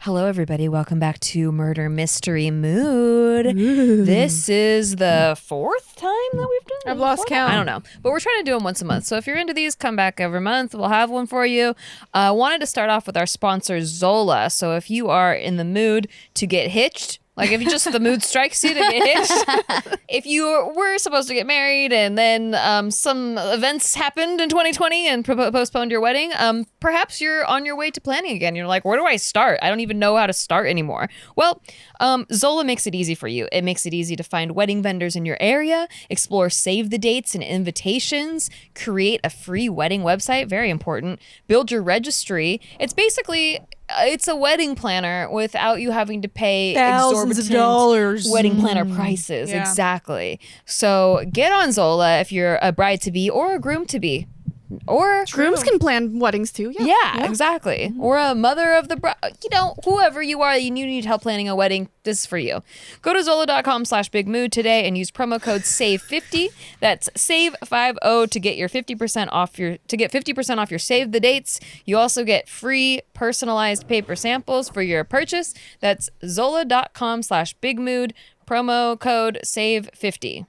Hello, everybody. Welcome back to Murder Mystery Mood. Ooh. This is the fourth time that we've done it. I've lost count. I don't know. But we're trying to do them once a month. So if you're into these, come back every month. We'll have one for you. I wanted to start off with our sponsor, Zola. So if you are in the mood to get hitched, like if you just the mood strikes you to get hitched, if you were supposed to get married and then some events happened in 2020 and postponed your wedding, perhaps you're on your way to planning again. You're like, where do I start? I don't even know how to start anymore. Well, Zola makes it easy for you. It makes it easy to find wedding vendors in your area, explore save the dates and invitations, create a free wedding website, very important, build your registry. It's basically... it's a wedding planner without you having to pay thousands exorbitant of dollars wedding planner prices. Yeah. Exactly. So get on Zola if you're a bride-to-be or a groom-to-be. Or grooms can plan weddings too. Yeah, exactly. Mm-hmm. Or a mother of the bride. You know, whoever you are, you need help planning a wedding. This is for you. Go to zola.com/bigmood today and use promo code SAVE50. That's SAVE50 to get your 50% off your save the dates. You also get free personalized paper samples for your purchase. That's zola.com/bigmood, promo code SAVE50.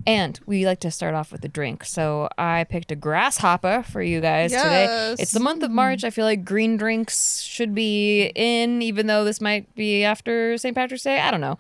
And we like to start off with a drink. So I picked a Grasshopper for you guys today. It's the month of March. I feel like green drinks should be in, even though this might be after St. Patrick's Day. I don't know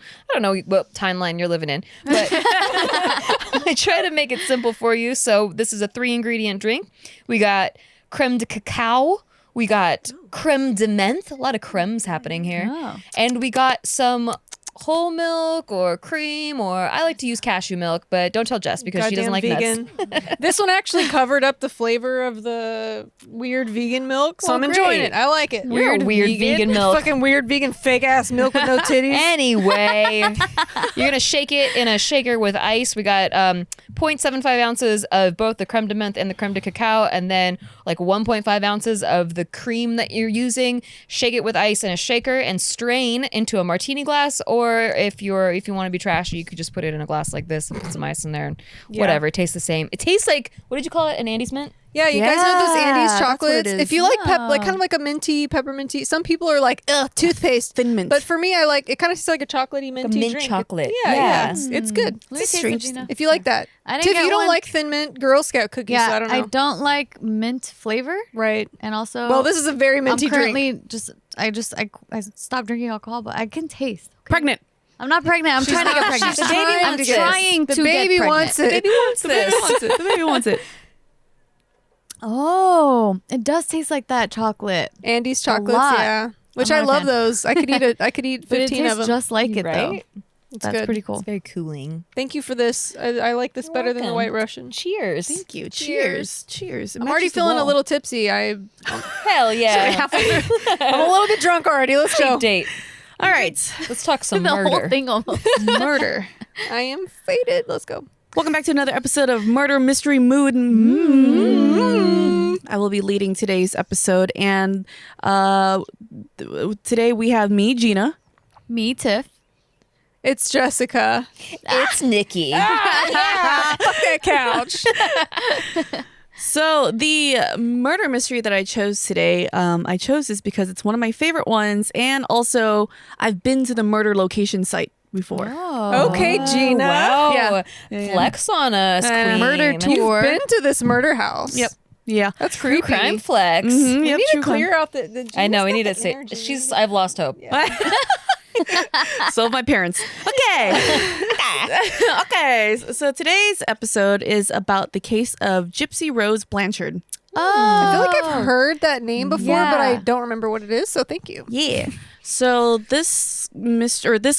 what timeline you're living in. But I try to make it simple for you. So this is a 3-ingredient drink. We got creme de cacao. We got creme de menthe. A lot of cremes happening here. Oh. And we got some... whole milk or cream, or I like to use cashew milk, but don't tell Jess because she doesn't like vegan nuts. This one actually covered up the flavor of the weird vegan milk, so I'm enjoying it. I like it. Weird vegan milk. Fucking weird vegan fake ass milk with no titties. Anyway, you're gonna shake it in a shaker with ice. We got 0.75 ounces of both the creme de menthe and the creme de cacao, and then like 1.5 ounces of the cream that you're using. Shake it with ice in a shaker and strain into a martini glass, or if you want to be trashy, you could just put it in a glass like this and put some ice in there and whatever. It tastes the same. It tastes like, what did you call it? An Andes mint? Yeah, you guys know those Andes chocolates? If you like kind of like a minty, pepperminty. Some people are like, ugh, toothpaste. Thin mint. But for me, I like, it kind of tastes like a chocolatey minty mint drink. chocolate. It's good. It's strange. If you like that. Tiff, you don't like Thin Mint Girl Scout cookies, so I don't know. I don't like mint flavor. Right. And also... well, this is a very minty drink. I stopped drinking alcohol, but I can taste. Okay? Pregnant. I'm not pregnant. I'm trying to get pregnant. The baby wants I'm trying to get pregnant. The baby wants it. The baby wants this. The baby wants it. Oh, it does taste like that chocolate. Andes chocolates, yeah. Which I love those. I could eat 15 of them. Just like it, right? Though. That's pretty cool. It's very cooling. Thank you for this. I like this better than the White Russian. Cheers. Thank you. Cheers. I'm already feeling a little tipsy. Hell yeah. I'm a little bit drunk already. Let's go. Date. All right. Let's talk some the murder. whole thing almost. Murder. I am faded. Let's go. Welcome back to another episode of Murder Mystery Mood. I will be leading today's episode, and today we have me, Gina. Me, Tiff. It's Jessica. It's Nikki. Fuck that couch. So the murder mystery that I chose today, I chose this because it's one of my favorite ones, and also I've been to the murder location site before. Oh. Okay, Gina. Wow. Yeah. Flex on us, queen. Murder tour. You've been to this murder house. Yep. Yeah. That's creepy. Crime flex. Mm-hmm. We Yep, need to true clear out the I know, we need to to I've lost hope. Yeah. So have my parents. Okay. So today's episode is about the case of Gypsy Rose Blanchard. I feel like I've heard that name before, but I Yeah. don't remember what it is, so thank you. Yeah. So this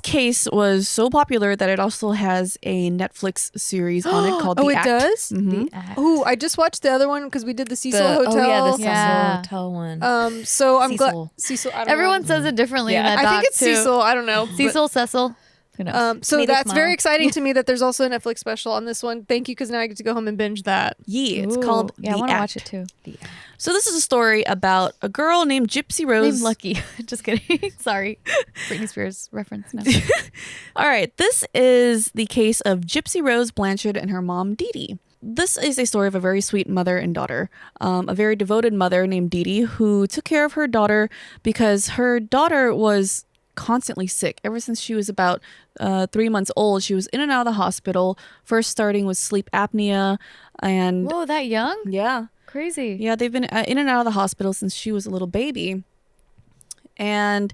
case was so popular that it also has a Netflix series on it called The Act. It does? Mm-hmm. Oh, I just watched the other one because we did the Cecil Hotel. Oh yeah, the Cecil Yeah. Hotel one. So I'm glad Cecil. Cecil. I don't Everyone know. says it differently in that I doc, think it's too. Cecil. I don't know. Cecil. Who knows? So Made us that's very smile. exciting to me that there's also a Netflix special on this one. Thank you, because now I get to go home and binge that. Yeah, it's Ooh. called Yeah, I The want to Act. watch it too. So this is a story about a girl named Gypsy Rose. Named Lucky. Just kidding. Sorry. Britney Spears reference. No. All right, this is the case of Gypsy Rose Blanchard and her mom, Dee Dee. this is a story of a very sweet mother and daughter, a very devoted mother named Dee Dee who took care of her daughter because her daughter was constantly sick. Ever since she was about 3 months old, she was in and out of the hospital, first starting with sleep apnea. And Whoa, that young? yeah. Crazy. Yeah, they've been in and out of the hospital since she was a little baby. And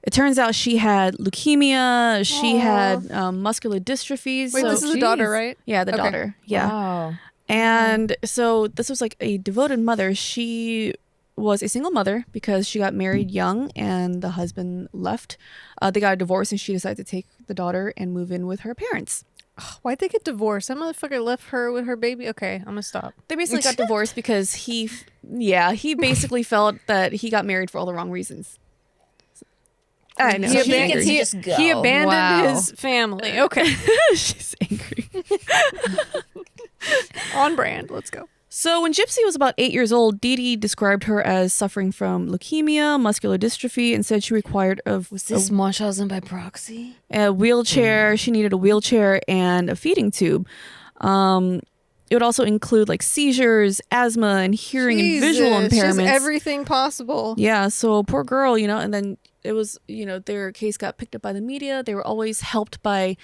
it turns out she had leukemia. She had muscular dystrophies. Wait, so this is the daughter, right? Yeah, the Okay. daughter. Yeah. Wow. And so this was like a devoted mother. She was a single mother because she got married young and the husband left. They got a divorce and she decided to take the daughter and move in with her parents. Why'd they get divorced? That motherfucker left her with her baby. Okay, I'm gonna stop. They basically got divorced because he basically felt that he got married for all the wrong reasons. I know. He She's abandoned- angry. he just go. He abandoned Wow. his family. Okay, She's angry. on brand. Let's go. So when Gypsy was about 8 years old, Dee Dee described her as suffering from leukemia, muscular dystrophy, and said she required Was this Munchausen by proxy? a wheelchair. She needed a wheelchair and a feeding tube. It would also include like seizures, asthma, and hearing and visual Jesus, just impairments. everything possible. Yeah, so poor girl, and then it was, their case got picked up by the media. They were always helped by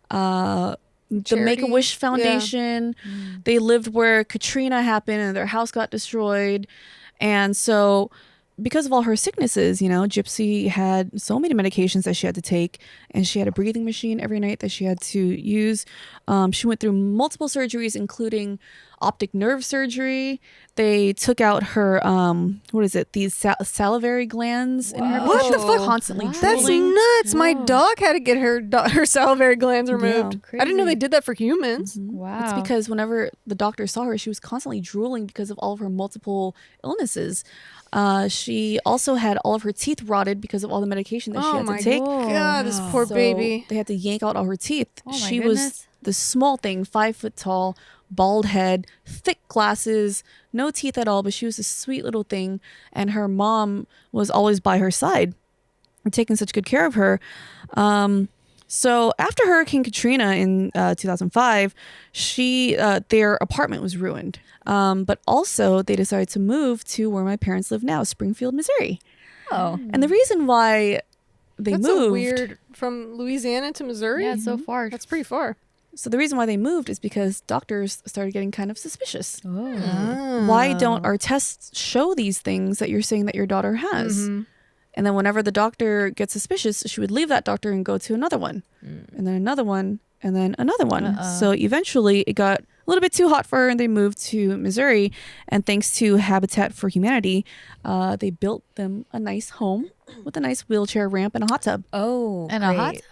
the Charity? Make-A-Wish Foundation. They lived where Katrina happened and their house got destroyed. And so because of all her sicknesses, Gypsy had so many medications that she had to take, and she had a breathing machine every night that she had to use. She went through multiple surgeries, including optic nerve surgery. They took out her, these salivary glands in her. What She the was fuck? constantly That's drooling. nuts. My dog had to get her salivary glands removed. I didn't know crazy. they did that for humans. Wow. It's because whenever the doctor saw her, she was constantly drooling because of all of her multiple illnesses. She also had all of her teeth rotted because of all the medication that she Oh had my to take. god, this poor So baby. They had to yank out all her teeth. Oh my she goodness. was the small thing, 5 foot tall, bald head, thick glasses, no teeth at all, but she was a sweet little thing. And her mom was always by her side, taking such good care of her. So after Hurricane Katrina in 2005, their apartment was ruined. But also they decided to move to where my parents live now, Springfield, Missouri. Oh. And the reason why they That's moved, a weird from Louisiana to Missouri. Yeah, it's so far. That's pretty far. so the reason why they moved is because doctors started getting kind of suspicious. Oh. Why don't our tests show these things that you're saying that your daughter has? And then whenever the doctor gets suspicious, she would leave that doctor and go to another one, and then another one, and then another one. So eventually it got a little bit too hot for her and they moved to Missouri. And thanks to Habitat for Humanity, they built them a nice home with a nice wheelchair ramp and a hot tub. Oh, And a hot great.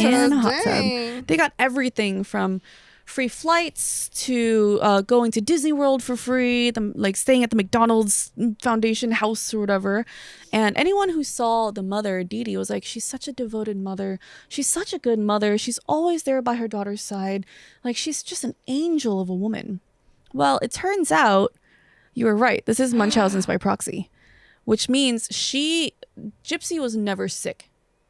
Nice. And a hot Dang. tub. They got everything from free flights to going to Disney World for free, like staying at the McDonald's Foundation house or whatever. And anyone who saw the mother, Dee Dee, was like, she's such a devoted mother. She's such a good mother. She's always there by her daughter's side. Like, she's just an angel of a woman. Well, it turns out you were right. This is Munchausen's by proxy, which means Gypsy was never sick.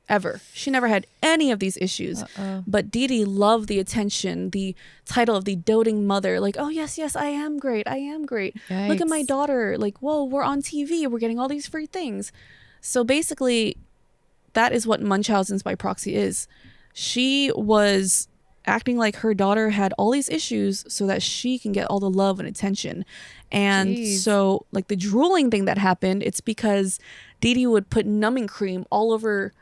Ever. She never had any of these issues. But Dee Dee loved the attention, the title of the doting mother. Like, oh, yes, I am great. I am great. Look at my Yikes. daughter. Like, whoa, we're on TV. We're getting all these free things. So basically, that is what Munchausen's by proxy is. She was acting like her daughter had all these issues so that she can get all the love and attention. And Jeez. so, like, the drooling thing that happened, it's because Dee Dee would put numbing cream all over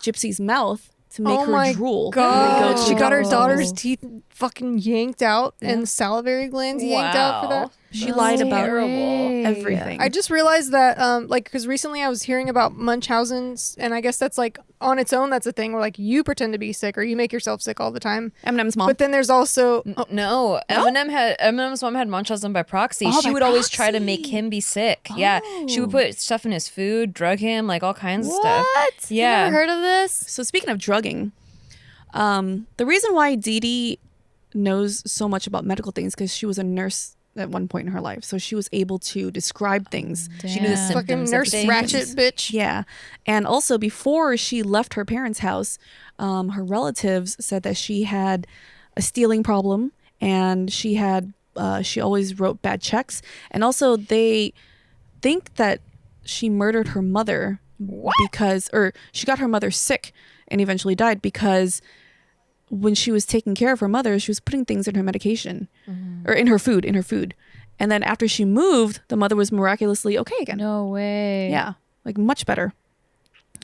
Gypsy's mouth to make Oh her my drool. God, And then go she to got her the daughter's hospital. teeth fucking yanked out and salivary glands yanked out for that. Wow. She lied about Terrible. everything. I just realized that, because recently I was hearing about Munchausen's, and I guess that's like on its own, that's a thing where like you pretend to be sick or you make yourself sick all the time. Eminem's mom. But then there's also No, Eminem's mom had Munchausen by proxy. Oh, She by would always try to proxy. make him be sick. Yeah, she would put stuff in his food, drug him, like all kinds of stuff. What? Yeah. Never heard of this? So speaking of drugging, the reason why Dee Dee knows so much about medical things because she was a nurse at one point in her life, so she was able to describe things. She knew the Damn. fucking symptoms of nurse things. ratchet bitch. Yeah, and also before she left her parents' house, her relatives said that she had a stealing problem and she had She always wrote bad checks. And also they think that she murdered her mother or she got her mother sick and eventually died because when she was taking care of her mother, she was putting things in her medication or in her food. And then after she moved, the mother was miraculously okay again. No way. Yeah, like much better.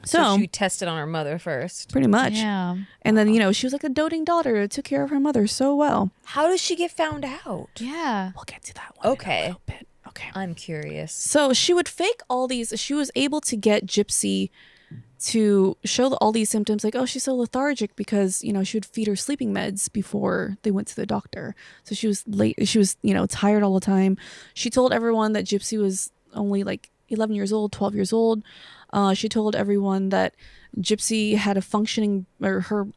So she tested on her mother first. Pretty much. Yeah. And then, she was like a doting daughter, took care of her mother so well. How does she get found out? Yeah. We'll get to that one Okay. in a little bit. Okay. I'm curious. So she would fake all these. She was able to get Gypsy to show all these symptoms, like, oh, she's so lethargic because, she would feed her sleeping meds before they went to the doctor. So she was late. She was, tired all the time. She told everyone that Gypsy was only like 11 years old, 12 years old. She told everyone that Gypsy had a functioning, or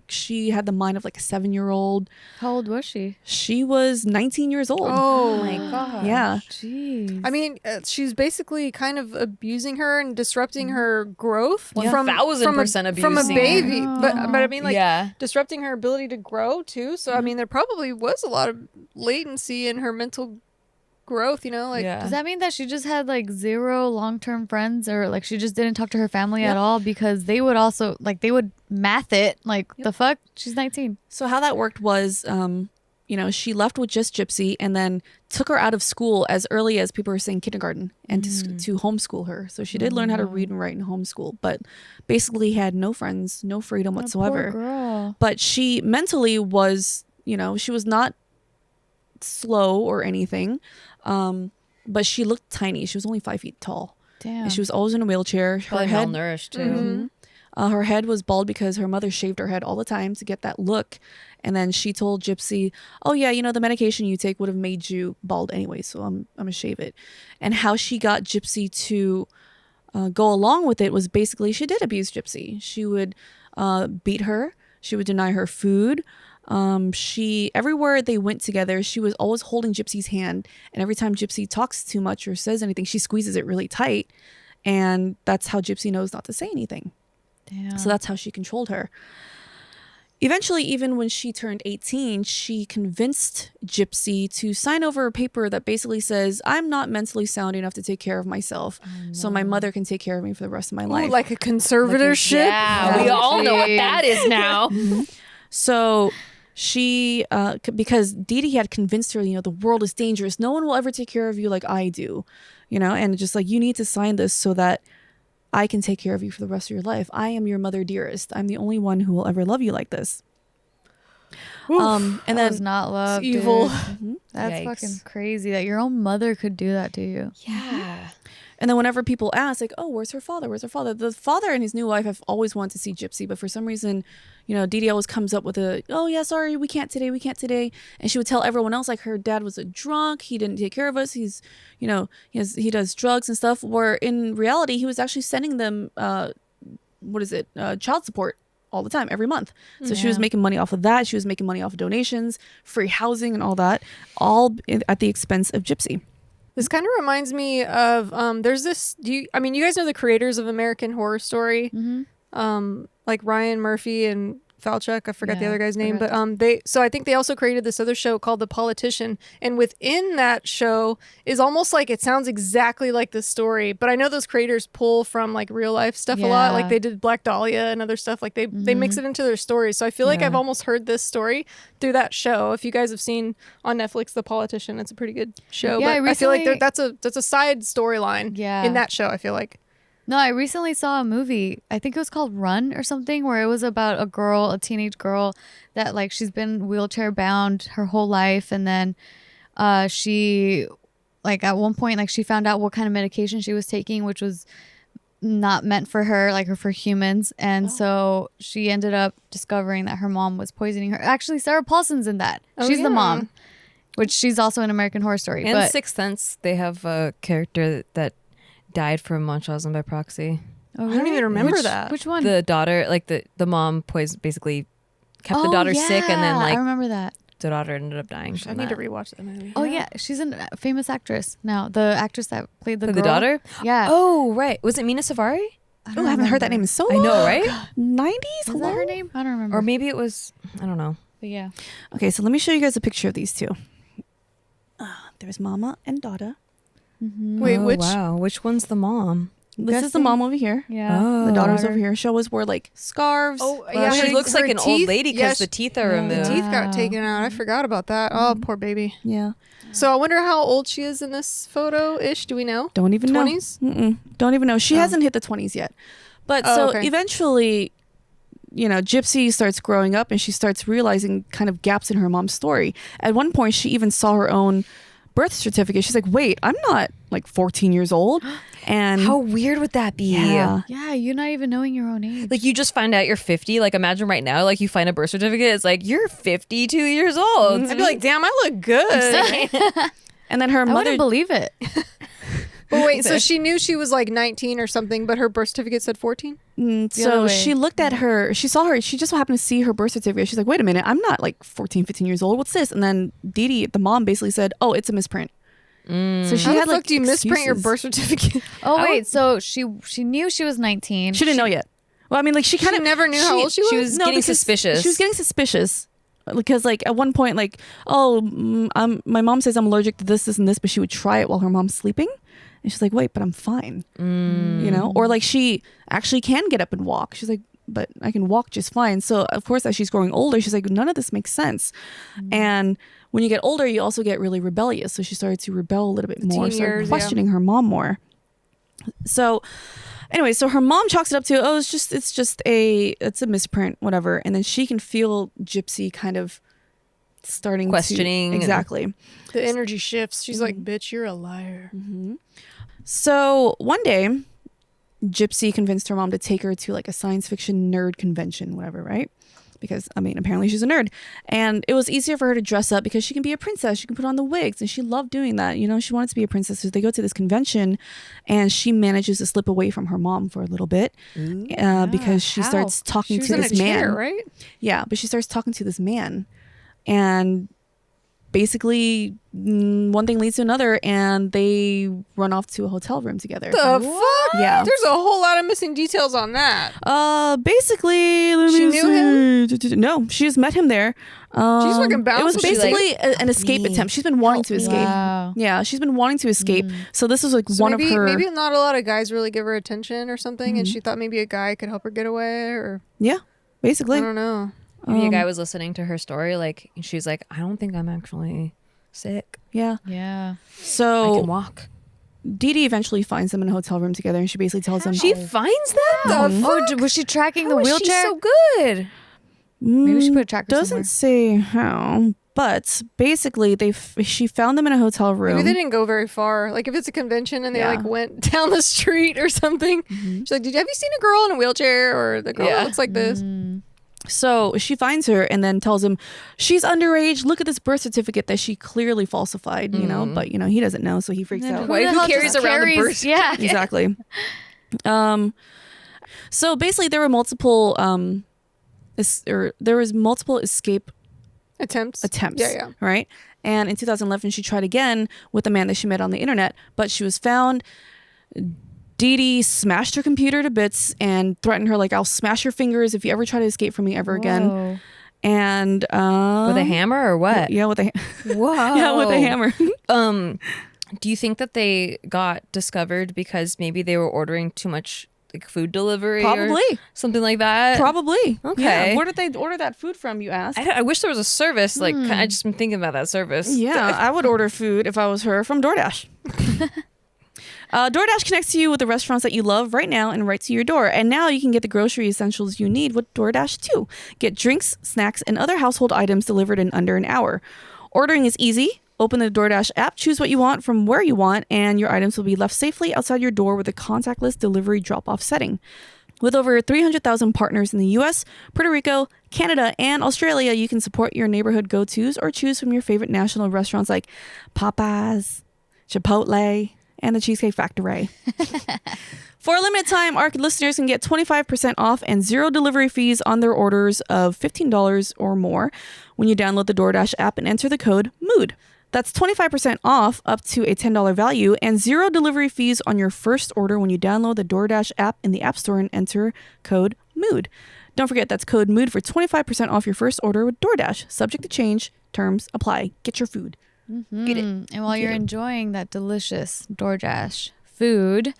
she had the mind of like a 7-year-old. How old was she? She was 19 years old. Oh my God. Yeah. Jeez. I mean, she's basically kind of abusing her and disrupting her growth 1000% from a abusing baby. her. But I mean, like, Yeah. disrupting her ability to grow too. So I mean, there probably was a lot of latency in her mental growth. Does that mean that she just had like 0 long-term friends, or like she just didn't talk to her family at all? Because they would also they would math it like the fuck. She's 19. So how that worked was, she left with just Gypsy and then took her out of school as early as people were saying kindergarten and to homeschool her. So she did learn how to read and write in homeschool, but basically had no friends, no freedom whatsoever. Poor girl. But she mentally was, she was not slow or anything. But she looked tiny. She was only 5 feet tall. Damn. And she was always in a wheelchair. Probably malnourished too. Her head was bald because her mother shaved her head all the time to get that look. And then she told Gypsy, oh yeah, the medication you take would have made you bald anyway, so I'm gonna shave it. And how she got Gypsy to go along with it was basically she did abuse Gypsy. She would beat her. She would deny her food. Everywhere they went together, she was always holding Gypsy's hand, and every time Gypsy talks too much or says anything, she squeezes it really tight, and that's how Gypsy knows not to say anything. Damn. So that's how she controlled her. Eventually, even when she turned 18, she convinced Gypsy to sign over a paper that basically says, I'm not mentally sound enough to take care of myself, so my mother can take care of me for the rest of my life. like a conservatorship? Yeah, we all know what that is now. So she, because Dee Dee had convinced her, the world is dangerous. No one will ever take care of you like I do, and just like, you need to sign this so that I can take care of you for the rest of your life. I am your mother dearest. I'm the only one who will ever love you like this. And that then was not love. evil. Dude. That's Yikes. fucking crazy that your own mother could do that to you. Yeah. And then whenever people ask, like, oh, where's her father? Where's her father? The father and his new wife have always wanted to see Gypsy, but for some reason, Dee Dee always comes up with oh yeah, sorry, we can't today. And she would tell everyone else, like, her dad was a drunk, he didn't take care of us, he's, he does drugs and stuff, where in reality, he was actually sending them, child support all the time, every month. So she was making money off of that. She was making money off of donations, free housing and all that, at the expense of Gypsy. This kind of reminds me of there's this. You guys know the creators of American Horror Story, like Ryan Murphy and Falchuk. I forgot the other guy's name, but I think they also created this other show called The Politician, and within that show is almost like, it sounds exactly like the story, but I know those creators pull from like real life stuff a lot. Like they did Black Dahlia and other stuff. Like they mix it into their stories. So I feel like I've almost heard this story through that show. If you guys have seen on Netflix The Politician, it's a pretty good show. Yeah, but I feel like that's a side storyline in that show, I feel like. No, I recently saw a movie. I think it was called Run or something, where it was about a teenage girl that like she's been wheelchair bound her whole life, and then she like at one point like she found out what kind of medication she was taking, which was not meant for her, like for humans, and so she ended up discovering that her mom was poisoning her. Actually, Sarah Paulson's in that. She's the mom, which she's also in American Horror Story. And but Sixth Sense, they have a character that died from Munchausen by proxy. Oh, I don't even remember which, that. Which one? The daughter, like the mom basically kept the daughter sick, and then like I remember that. the daughter ended up dying. I need to rewatch that movie. Oh yeah, she's a famous actress now. The actress that played the girl. daughter. Yeah. Oh right, was it Mina Savari? I haven't heard that name in so long. I know, right? 90s? Is that her name? I don't remember. Or maybe it was. I don't know. But yeah. Okay, so let me show you guys a picture of these two. There's mama and daughter. Wait, Oh, which? wow. Which one's the mom? This is the mom over here. Yeah. Oh. The daughter's over here. She always wore like scarves. Oh, Yeah, she looks like an old teeth- lady yeah, because the teeth are the removed. teeth got taken out. I forgot about that. Oh, poor baby. Yeah. So I wonder how old she is in this photo-ish. Do we know? Don't even 20s? know. Don't even know. She hasn't hit the 20s yet. But Oh, so okay. eventually, you know, Gypsy starts growing up and she starts realizing kind of gaps in her mom's story. At one point, she even saw her own birth certificate. She's like, wait, I'm not like 14 years old. And How weird would that be? yeah. Yeah, you're not even knowing your own age. Like you just find out you're 50. Like imagine right now, like you find a birth certificate. It's like you're 52 years old. I'd be like, damn, I look good. And then her I mother wouldn't believe it. But wait, so she knew she was like 19 or something, but her birth certificate said 14? other so way. she looked at her, she saw her, she just happened to see her birth certificate. She's like, wait a minute, I'm not like 14, 15 years old. What's this? And then Dee Dee, the mom, basically said, oh, it's a misprint. So she How had the like fuck do you misprint your excuses. birth certificate? Oh wait, so she knew she was 19. She didn't know yet. Well, I mean, like she kind She of never knew how old she was? She was No, getting because suspicious. She was getting suspicious because, like, at one point, like, oh, my mom says I'm allergic to this, and this, but she would try it while her mom's sleeping, and she's like, wait, but I'm fine, you know, or like she actually can get up and walk. She's like, but I can walk just fine. So of course, as she's growing older, she's like, none of this makes sense, and when you get older, you also get really rebellious. So she started to rebel a little bit more, teen started years, questioning her mom more. So anyway, so her mom chalks it up to, oh, it's a misprint, whatever. And then she can feel Gypsy kind of starting Questioning to, and- exactly. The energy shifts. She's like, bitch, you're a liar. So one day, Gypsy convinced her mom to take her to like a science fiction nerd convention, whatever, right? Because, I mean, apparently she's a nerd. And it was easier for her to dress up because she can be a princess. She can put on the wigs. And she loved doing that. You know, she wanted to be a princess. So they go to this convention and she manages to slip away from her mom for a little bit because she How? starts talking She was to in this a chair, man. right? Yeah, but she starts talking to this man. And basically, one thing leads to another. And they run off to a hotel room together. The fuck? Yeah. There's a whole lot of missing details on that. Basically, let She me knew see. No, she just met him there. She's fucking It bounced. was Was she basically an escape me. attempt. She's been wanting to escape. Wow. Yeah, she's been wanting to escape. So this was like So one maybe, of her. maybe not a lot of guys really give her attention or something, and she thought maybe a guy could help her get away, or Yeah, I basically. don't know. Maybe a guy was listening to her story. Like she's like, I don't think I'm actually sick. Yeah. Yeah. I can So walk. Dee Dee eventually finds them in a hotel room together, and she basically tells them, She finds them. Oh, was she tracking the How is she wheelchair? so good. Maybe we should put a tracker doesn't somewhere. say how, but basically she found them in a hotel room. Maybe they didn't go very far. Like if it's a convention and they Yeah. like went down the street or something. She's like, have you seen a girl in a wheelchair or the girl that looks like this? So she finds her and then tells him she's underage. Look at this birth certificate that she clearly falsified, you know, but you know, he doesn't know. So he freaks out. Why- who carries around the birth Yeah. Exactly. So basically there were multiple, there was multiple escape Attempts. attempts. Right. And in 2011, she tried again with a man that she met on the internet, but she was found. Dee Dee smashed her computer to bits and threatened her, like, I'll smash your fingers if you ever try to escape from me ever again. Whoa. And With a hammer or what? yeah, with a Whoa. yeah, with a hammer. Do you think that they got discovered because maybe they were ordering too much like food delivery or Probably. something like that? Probably. Okay. Yeah. Where did they order that food from, you ask? I wish there was a service. Like I just been thinking about that service. Yeah, I would order food if I was her from DoorDash. DoorDash connects you with the restaurants that you love right now and right to your door. And now you can get the grocery essentials you need with DoorDash too. Get drinks, snacks, and other household items delivered in under an hour. Ordering is easy. Open the DoorDash app, choose what you want from where you want, and your items will be left safely outside your door with a contactless delivery drop-off setting. With over 300,000 partners in the US, Puerto Rico, Canada, and Australia, you can support your neighborhood go-tos or choose from your favorite national restaurants like Popeyes, Chipotle, and the Cheesecake Factory. For a limited time, ARC listeners can get 25% off and zero delivery fees on their orders of $15 or more when you download the DoorDash app and enter the code MOOD. That's 25% off up to a $10 value and zero delivery fees on your first order when you download the DoorDash app in the App Store and enter code MOOD. Don't forget, that's code MOOD for 25% off your first order with DoorDash. Subject to change. Terms apply. Get your food. Get it. And while you're enjoying that delicious DoorDash food,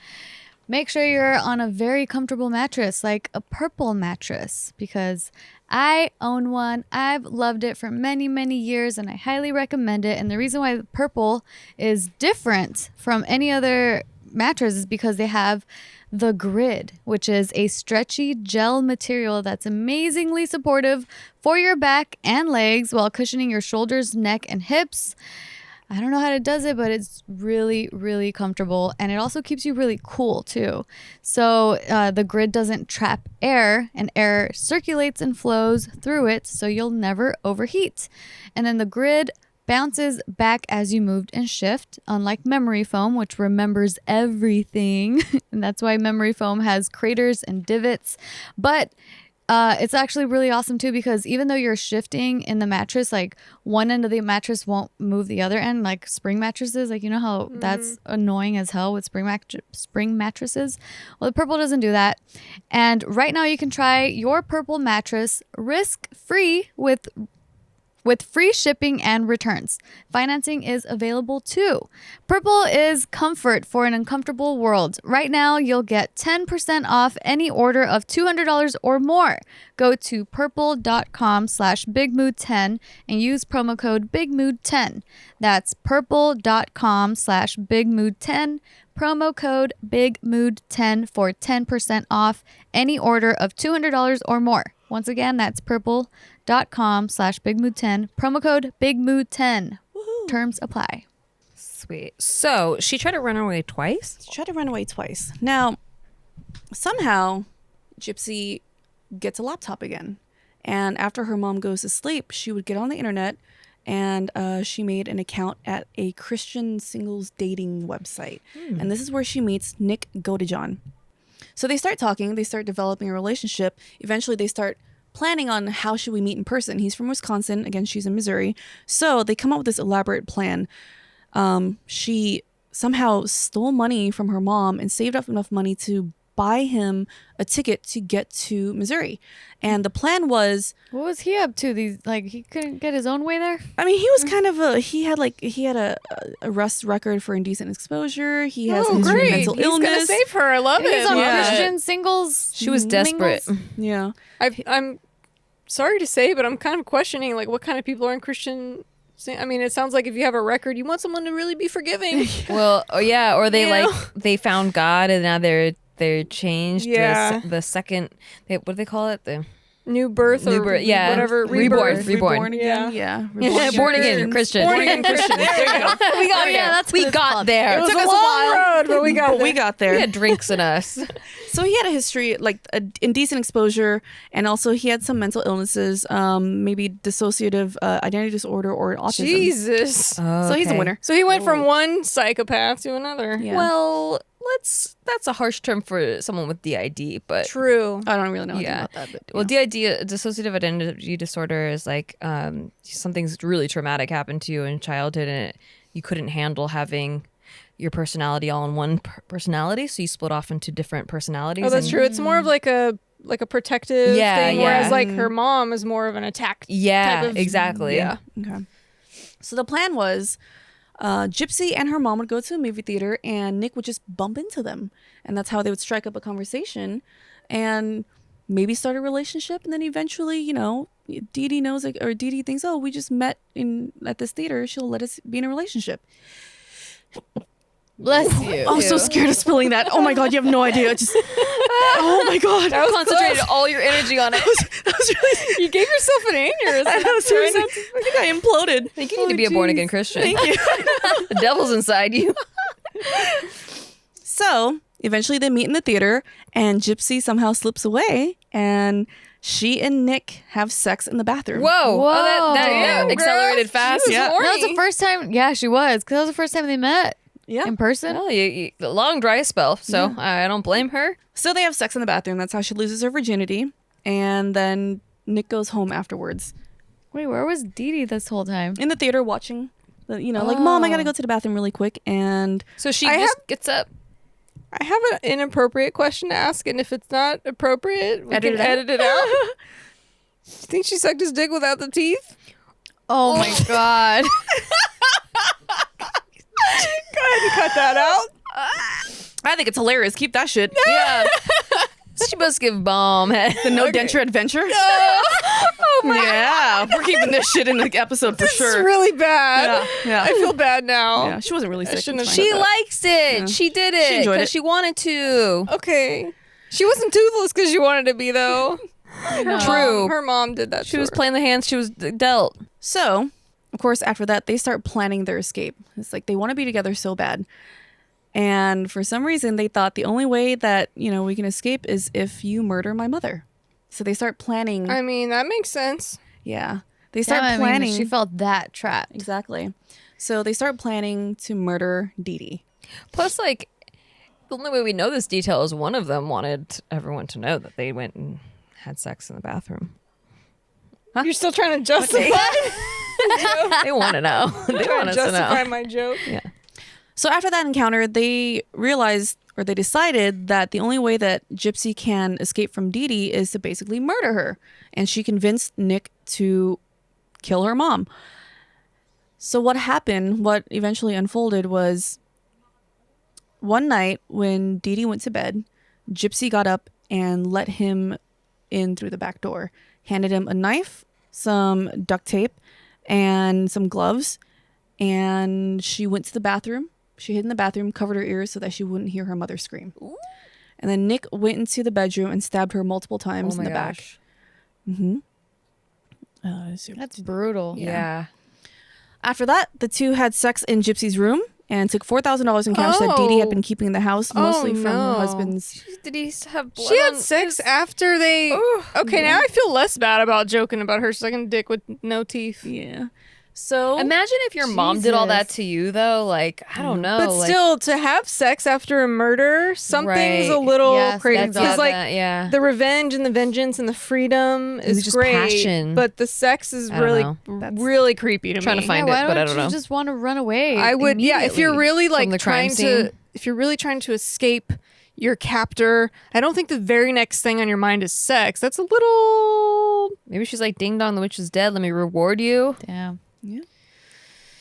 make sure you're on a very comfortable mattress, like a purple mattress, because I own one. I've loved it for many, many years, and I highly recommend it. And the reason why purple is different from any other mattress is because they have the grid, which is a stretchy gel material that's amazingly supportive for your back and legs while cushioning your shoulders, neck, and hips. I don't know how it does it, but it's really, really comfortable. And it also keeps you really cool too. So the grid doesn't trap air, and air circulates and flows through it, so you'll never overheat. And then the grid bounces back as you moved and shift, unlike memory foam, which remembers everything. And that's why memory foam has craters and divots. But it's actually really awesome too, because even though you're shifting in the mattress, like one end of the mattress won't move the other end, like spring mattresses. Like, you know how that's annoying as hell with spring mattresses? Well, the purple doesn't do that. And right now you can try your purple mattress risk-free with free shipping and returns. Financing is available too. Purple is comfort for an uncomfortable world. Right now, you'll get 10% off any order of $200 or more. Go to purple.com/bigmood10 and use promo code BIGMOOD10. That's purple.com/bigmood10. Promo code BIGMOOD10 for 10% off any order of $200 or more. Once again, that's purple.com/bigmood10. Promo code BIGMOOD10. Woohoo. Terms apply. Sweet. So she tried to run away twice? She tried to run away twice. Now, somehow, Gypsy gets a laptop again. And after her mom goes to sleep, she would get on the internet, and she made an account at a Christian singles dating website. And this is where she meets Nick Godejohn. So they start talking, they start developing a relationship. Eventually they start planning on how should we meet in person. He's from Wisconsin. Again, she's in Missouri. So they come up with this elaborate plan. She somehow stole money from her mom and saved up enough money to buy him a ticket to get to Missouri. And the plan was, What was he up to? He couldn't get his own way there? I mean, he was kind of he had a arrest record for indecent exposure. He has a history of mental illness. He's gonna save her. I love He's it. on Yeah. Christian singles. She was desperate. mingles. Yeah. I'm sorry to say, but I'm kind of questioning like what kind of people are in Christian. I mean, it sounds like if you have a record, you want someone to really be forgiving. Well, oh yeah, or they You know? they found God and now they're changed. Yeah. The second, what do they call it? The New birth or yeah. whatever. Reborn. Reborn Yeah. again. Yeah. yeah, born again Christian. Born again Christian. There you go. We got yeah, there. that's what We it's got called. there. It was Took a us long road, but we got But there. we got there. We had drinks in us. So he had a history, like indecent exposure, and also he had some mental illnesses, maybe dissociative identity disorder or autism. Jesus. So he's a winner. So he went from one psychopath to another. Yeah. Well, that's a harsh term for someone with DID, but True. I don't really know anything yeah. about that. But Well, DID, dissociative identity disorder, is like something's really traumatic happened to you in childhood, and you couldn't handle having your personality all in one personality, so you split off into different personalities. Oh, that's and- true. It's more of like a protective Yeah, thing, yeah. whereas like her mom is more of an attack. Yeah, type of- exactly. Yeah. Okay. So the plan was Gypsy and her mom would go to a movie theater and Nick would just bump into them. And that's how they would strike up a conversation and maybe start a relationship. And then eventually, you know, Dee Dee knows, like, or Dee Dee thinks, oh, we just met at this theater. She'll let us be in a relationship. Bless you. I'm so scared of spilling that. Oh my God, you have no idea. Just, oh my God. That was Concentrated close. all your energy on it. That was really, You gave yourself an aneurysm. I know, seriously. I think I imploded. I think you need to be a born again Christian. Thank you. The devil's inside you. So eventually they meet in the theater and Gypsy somehow slips away and she and Nick have sex in the bathroom. Whoa. Oh, that Damn, accelerated girl. fast. She was Yeah. horny. That was the first time. Yeah, she was. Because that was the first time they met Yeah. in person. Well, a long dry spell, so I don't blame her. So they have sex in the bathroom. That's how she loses her virginity. And then Nick goes home afterwards Wait, where was Dee Dee this whole time? in the theater watching, like, Mom, I got to go to the bathroom really quick. And So she I just gets up. I have an inappropriate question to ask, and if it's not appropriate, we Edit can it out. edit it out. Do you think she sucked his dick without the teeth? Oh my God. Go ahead and cut that out. I think it's hilarious. Keep that shit. Yeah. She must give bomb head. The no denture adventure. Oh my god. We're keeping this shit in the episode for It's sure. really bad. Yeah. I feel bad now. Yeah, she wasn't really sick. shouldn't have It's She fine. likes it. Yeah. She did She it enjoyed because it. she wanted to. Okay. She wasn't toothless because she wanted to be, though. True. Her mom did that. She was playing the hands she was dealt. So, of course, after that, they start planning their escape. It's like they want to be together so bad. And for some reason, they thought the only way that, we can escape is if you murder my mother. So they start planning. I mean, that makes sense. Yeah. They start Yeah, I mean, planning. she felt that trapped. Exactly. So they start planning to murder Dee Dee. Plus, like, the only way we know this detail is one of them wanted everyone to know that they went and had sex in the bathroom. You're still trying to justify They want to know. They want us to justify know. my joke. Yeah. So after that encounter, they realized, or they decided, that the only way that Gypsy can escape from Dee Dee is to basically murder her. And she convinced Nick to kill her mom. So what happened, what eventually unfolded was one night when Dee Dee went to bed, Gypsy got up and let him in through the back door, handed him a knife, some duct tape, and some gloves. And she went to the bathroom. She hid in the bathroom, covered her ears so that she wouldn't hear her mother scream. Ooh. And then Nick went into the bedroom and stabbed her multiple times in the back. Mm-hmm. That's brutal. Yeah. After that, the two had sex in Gypsy's room and took $4,000 in cash that Dee Dee had been keeping in the house, mostly from her husband's. Did he have blood She had on sex his- after they. Okay, now I feel less bad about joking about her sucking dick with no teeth. Yeah. So Imagine if your mom did all that Jesus. to you, though. Like, I don't know. But like, still, to have sex after a murder, something's a Right. little Yes, crazy. that's Because, odd like, that, yeah. the revenge and the vengeance and the freedom is just great, passion. but the sex is I don't really, know. really creepy to Trying me. to find why it, but I don't don't you know. just want to run away? I would, yeah. If you're really like the crime trying to, scene. if you're really trying to escape your captor, I don't think the very next thing on your mind is sex. That's a little. Maybe she's like, ding dong, the witch is dead. Let me reward you. Damn.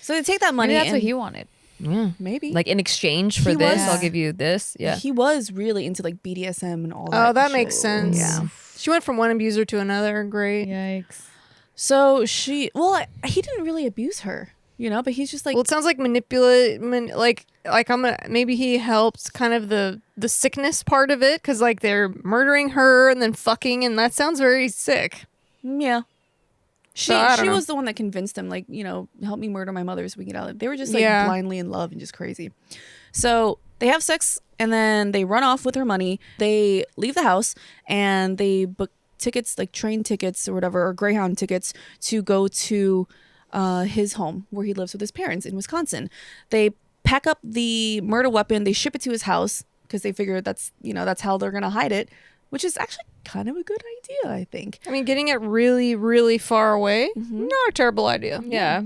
So they take that money. Maybe that's and what he wanted. Yeah. maybe Like, in exchange for He this, was- I'll give you this. Yeah. he was really into like BDSM and all that. Oh, that shit. makes sense. Yeah. She went from one abuser to another. Great. Yikes. So he didn't really abuse her, but he's just like, Well, it sounds like like I'm gonna, maybe he helped kind of the sickness part of it, because like they're murdering her and then fucking, and that sounds very sick. yeah. So, I don't She know. was the one that convinced him, like, help me murder my mother so we can get out of it. They were just like Yeah. blindly in love and just crazy. So they have sex and then they run off with her money. They leave the house and they book tickets, like train tickets or whatever, or Greyhound tickets to go to his home where he lives with his parents in Wisconsin. They pack up the murder weapon. They ship it to his house because they figure that's how they're going to hide it, which is actually kind of a good idea, I think. I mean, getting it really, really far away, not a terrible idea. Yeah.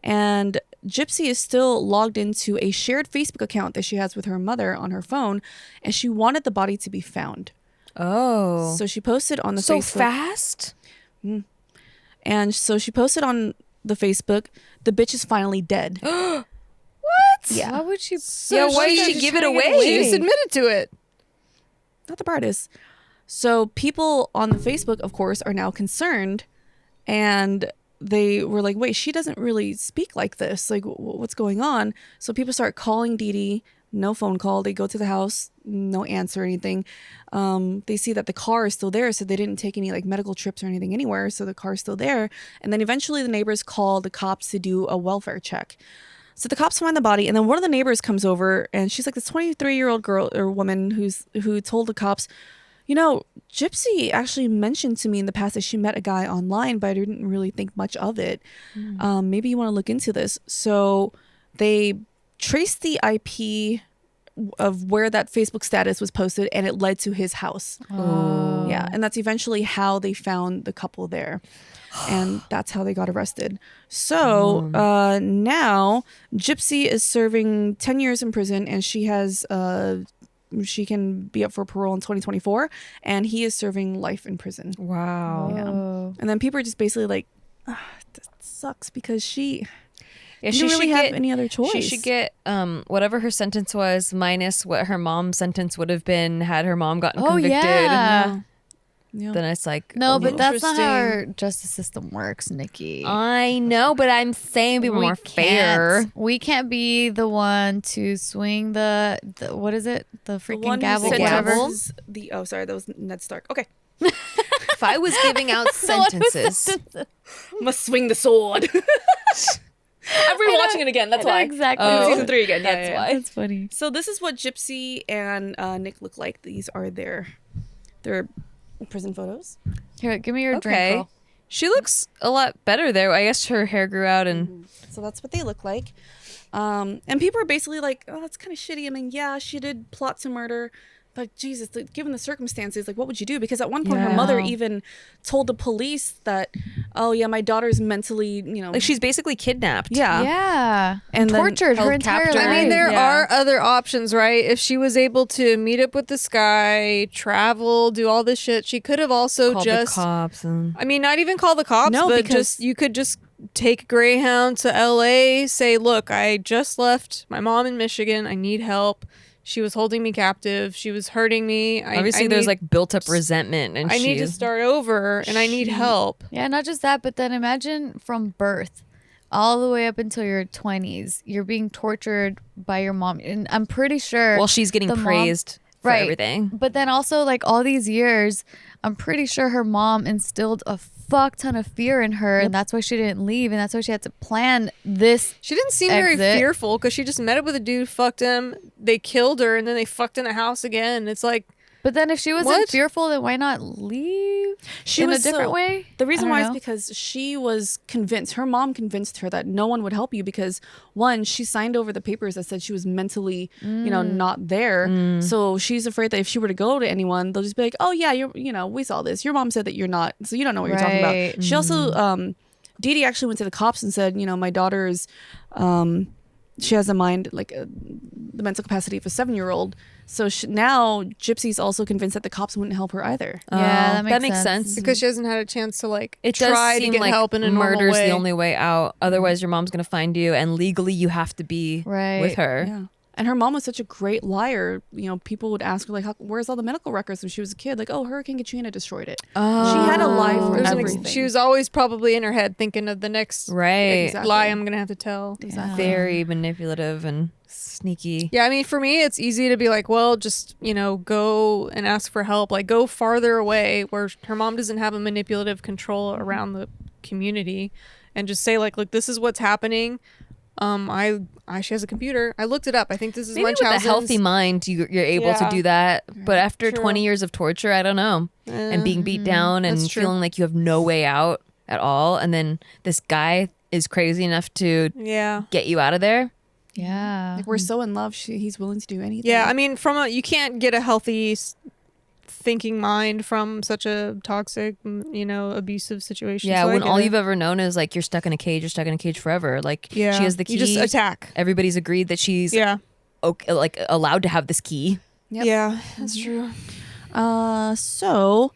And Gypsy is still logged into a shared Facebook account that she has with her mother on her phone, and she wanted the body to be found. Oh. So she posted on the So Facebook. fast? And so she posted on the Facebook, "The bitch is finally dead." What? Yeah. Why would she? Yeah, why did she give it away? She just admitted to it. Not the brightest. So people on the Facebook, of course, are now concerned, and they were like, wait, she doesn't really speak like this. Like, what's going on? So people start calling Dee Dee. No phone call. They go to the house. No answer or anything. They see that the car is still there, so they didn't take any like medical trips or anything anywhere. So the car's still there. And then eventually the neighbors call the cops to do a welfare check. So the cops find the body, and then one of the neighbors comes over, and she's like this 23-year-old girl or woman who told the cops, Gypsy actually mentioned to me in the past that she met a guy online, but I didn't really think much of it. Maybe you want to look into this. So they traced the IP of where that Facebook status was posted, and it led to his house. Yeah, and that's eventually how they found the couple there. And that's how they got arrested. So now Gypsy is serving 10 years in prison, and she has she can be up for parole in 2024, and he is serving life in prison. Wow. Yeah. And then people are just basically like, that sucks because she Yeah, you don't really have any other choice. She should get whatever her sentence was minus what her mom's sentence would have been had her mom gotten convicted. Yeah. Yeah. Then it's like No, but that's not how Interesting. our justice system works, Nikki. I know, but I'm saying be more fair. We can't be the one to swing the what is it? The The freaking one who gavel, said whatever. sentences the sorry, that was Ned Stark. Okay. If I was giving out sentences, Must swing the sword. I'm rewatching it again. That's why. Exactly. Season 3 again. That's why. That's funny. So this is what Gypsy and Nick look like. These are their prison photos. Here, give me your okay. drink. Girl. She looks a lot better there. I guess her hair grew out and So that's what they look like. And people are basically like, oh, that's kind of shitty. I mean, yeah, she did plot to murder. But Jesus, like, given the circumstances, like, what would you do? Because at one point, her mother even told the police that, oh, yeah, my daughter's mentally, like she's basically kidnapped. Yeah. Yeah. And then tortured her held entire captive. life. I mean, there Yeah. are other options, right? If she was able to meet up with this guy, travel, do all this shit, she could have also Called just the cops and I mean, not even call the cops, No, but because- just you could just take Greyhound to LA, say, "Look, I just left my mom in Michigan. I need help. She was holding me captive. She was hurting me. obviously there's like built up resentment and I need to she's start over and I need help." Yeah, not just that, but then imagine from birth all the way up until your 20s, you're being tortured by your mom. And I'm pretty sure. well, she's getting the mom- praised for Right. everything. But then also, like, all these years, I'm pretty sure her mom instilled a fuck ton of fear in her. And that's why she didn't leave. And that's why she had to plan this. She didn't seem very Exit. fearful because she just met up with a dude, fucked him, they killed her, and then they fucked in the house again. It's like, But then if she wasn't What? fearful, then why not leave She in was a different so- way? The reason I why don't is know. because she was convinced, her mom convinced her that no one would help you because, one, she signed over the papers that said she was mentally, not there. So she's afraid that if she were to go to anyone, they'll just be like, oh, yeah, we saw this. Your mom said that you're not, so you don't know what you're talking Right. about. She also, Dee Dee actually went to the cops and said, my daughter is, she has a mind, like the mental capacity of a 7-year-old. So now Gypsy's also convinced that the cops wouldn't help her either. Yeah, Oh, that makes sense. because she hasn't had a chance to like It does try to seem get like help in a normal murder's way. the only way out. Otherwise, your mom's gonna find you, and legally, you have to be Right. with her. Yeah. And her mom was such a great liar. People would ask her, like, where's all the medical records when she was a kid? Like, oh, Hurricane Katrina destroyed it. Oh, She had a lie for There's everything. she was always probably in her head thinking of the next right. Exactly. lie I'm gonna have to tell. Exactly. Very manipulative and sneaky. Yeah, I mean, for me, it's easy to be like, well, just, go and ask for help. Like, go farther away where her mom doesn't have a manipulative control around the community and just say, like, look, this is what's happening. She has a computer. I looked it up. I think this is Maybe with a Munchausen's. healthy mind, you're able to Yeah. do that. But after True. 20 years of torture, I don't know. And being beat down and That's true. feeling like you have no way out at all. And then this guy is crazy enough to Yeah. get you out of there. Yeah. Like, we're so in love, he's willing to do anything. Yeah, I mean, you can't get a healthy thinking mind from such a toxic, abusive situation. Yeah, So I when get all it. you've ever known is like you're stuck in a cage forever. Like Yeah. she has the key. You just attack. Everybody's agreed that she's Yeah. like allowed to have this key. Yep. Yeah, that's true. So,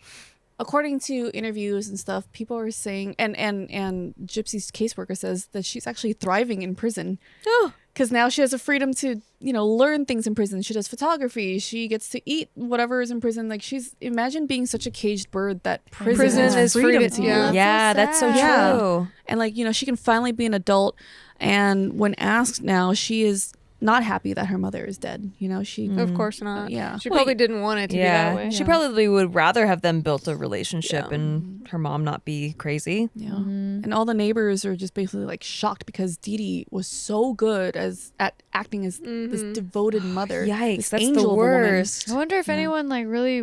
according to interviews and stuff, people are saying, and Gypsy's caseworker says that she's actually thriving in prison. Oh. Because now she has a freedom to, learn things in prison. She does photography. She gets to eat whatever is in prison. Like, imagine being such a caged bird that prison is freedom freedom. to Yeah. you. Yeah, that's so sad. true. And like, she can finally be an adult. And when asked now, she is not happy that her mother is dead. She, Of course not. Yeah. She Well, probably didn't want it to be that way. She probably would rather have them built a relationship and her mom not be crazy. yeah. And all the neighbors are just basically like shocked because Dee Dee was so good at acting as this devoted mother. Yikes, this that's angel the of a woman. worst. I wonder if anyone like really.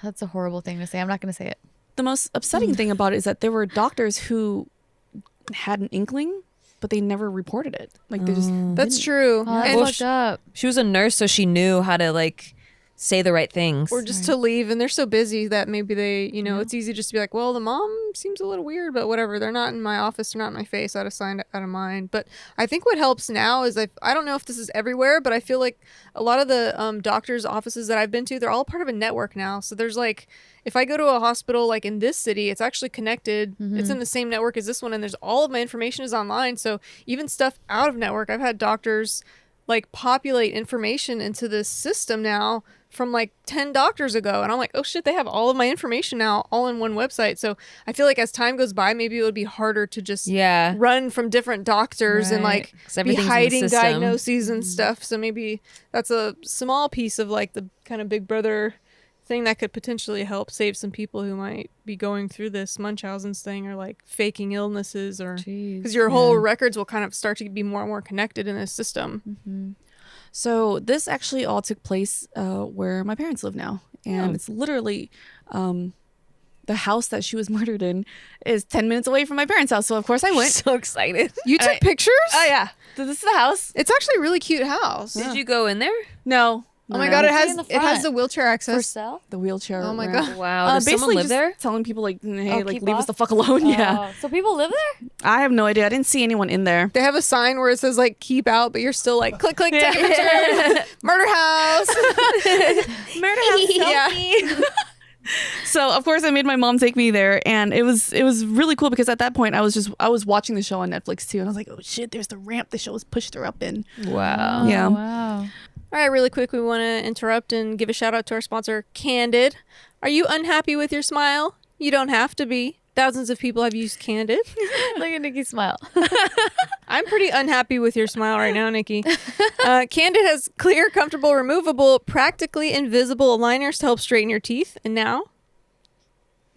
That's a horrible thing to say. I'm not going to say it. The most upsetting thing about it is that there were doctors who had an inkling, but they never reported it. Like they just That's true. Oh, that's And fucked up. She was a nurse, so she knew how to like say the right things. Or just to leave, and they're so busy that maybe they, it's easy just to be like, well, the mom seems a little weird, but whatever. They're not in my office, they're not in my face, out of sight, out of mind. But I think what helps now is I don't know if this is everywhere, but I feel like a lot of the doctors' offices that I've been to, they're all part of a network now. So there's like, if I go to a hospital like in this city, it's actually connected. It's in the same network as this one, and there's all of my information is online. So even stuff out of network, I've had doctors like populate information into this system now from like 10 doctors ago, and I'm like, oh shit, they have all of my information now all in one website. So I feel like as time goes by, maybe it would be harder to just run from different doctors and like be hiding diagnoses and stuff. So maybe that's a small piece of like the kind of Big Brother thing that could potentially help save some people who might be going through this Munchausen's thing, or like faking illnesses, or because your whole records will kind of start to be more and more connected in this system. So this actually all took place where my parents live now, and it's literally the house that she was murdered in is 10 minutes away from my parents' house. So of course I went. So excited. You took pictures? Oh yeah, this is the house. It's actually a really cute house. Did you go in there? No. Oh my god, it in the has front. the wheelchair For access. sale? The wheelchair. Oh my ramp. god. Wow. Does someone Basically live just there? telling people like, hey, like keep leave us off? the fuck alone. Yeah. So people live there? I have no idea. I didn't see anyone in there. They have a sign where it says like keep out, but you're still like click take a picture. Murder house. Murder house. Yeah. So of course I made my mom take me there, and it was really cool because at that point I was watching the show on Netflix too, and I was like, oh shit, there's the ramp the show was pushed her up in. Wow. Yeah. Wow. All right, really quick, we want to interrupt and give a shout out to our sponsor, Candid. Are you unhappy with your smile? You don't have to be. Thousands of people have used Candid. Look at Nikki's smile. I'm pretty unhappy with your smile right now, Nikki. Candid has clear, comfortable, removable, practically invisible aligners to help straighten your teeth. And now,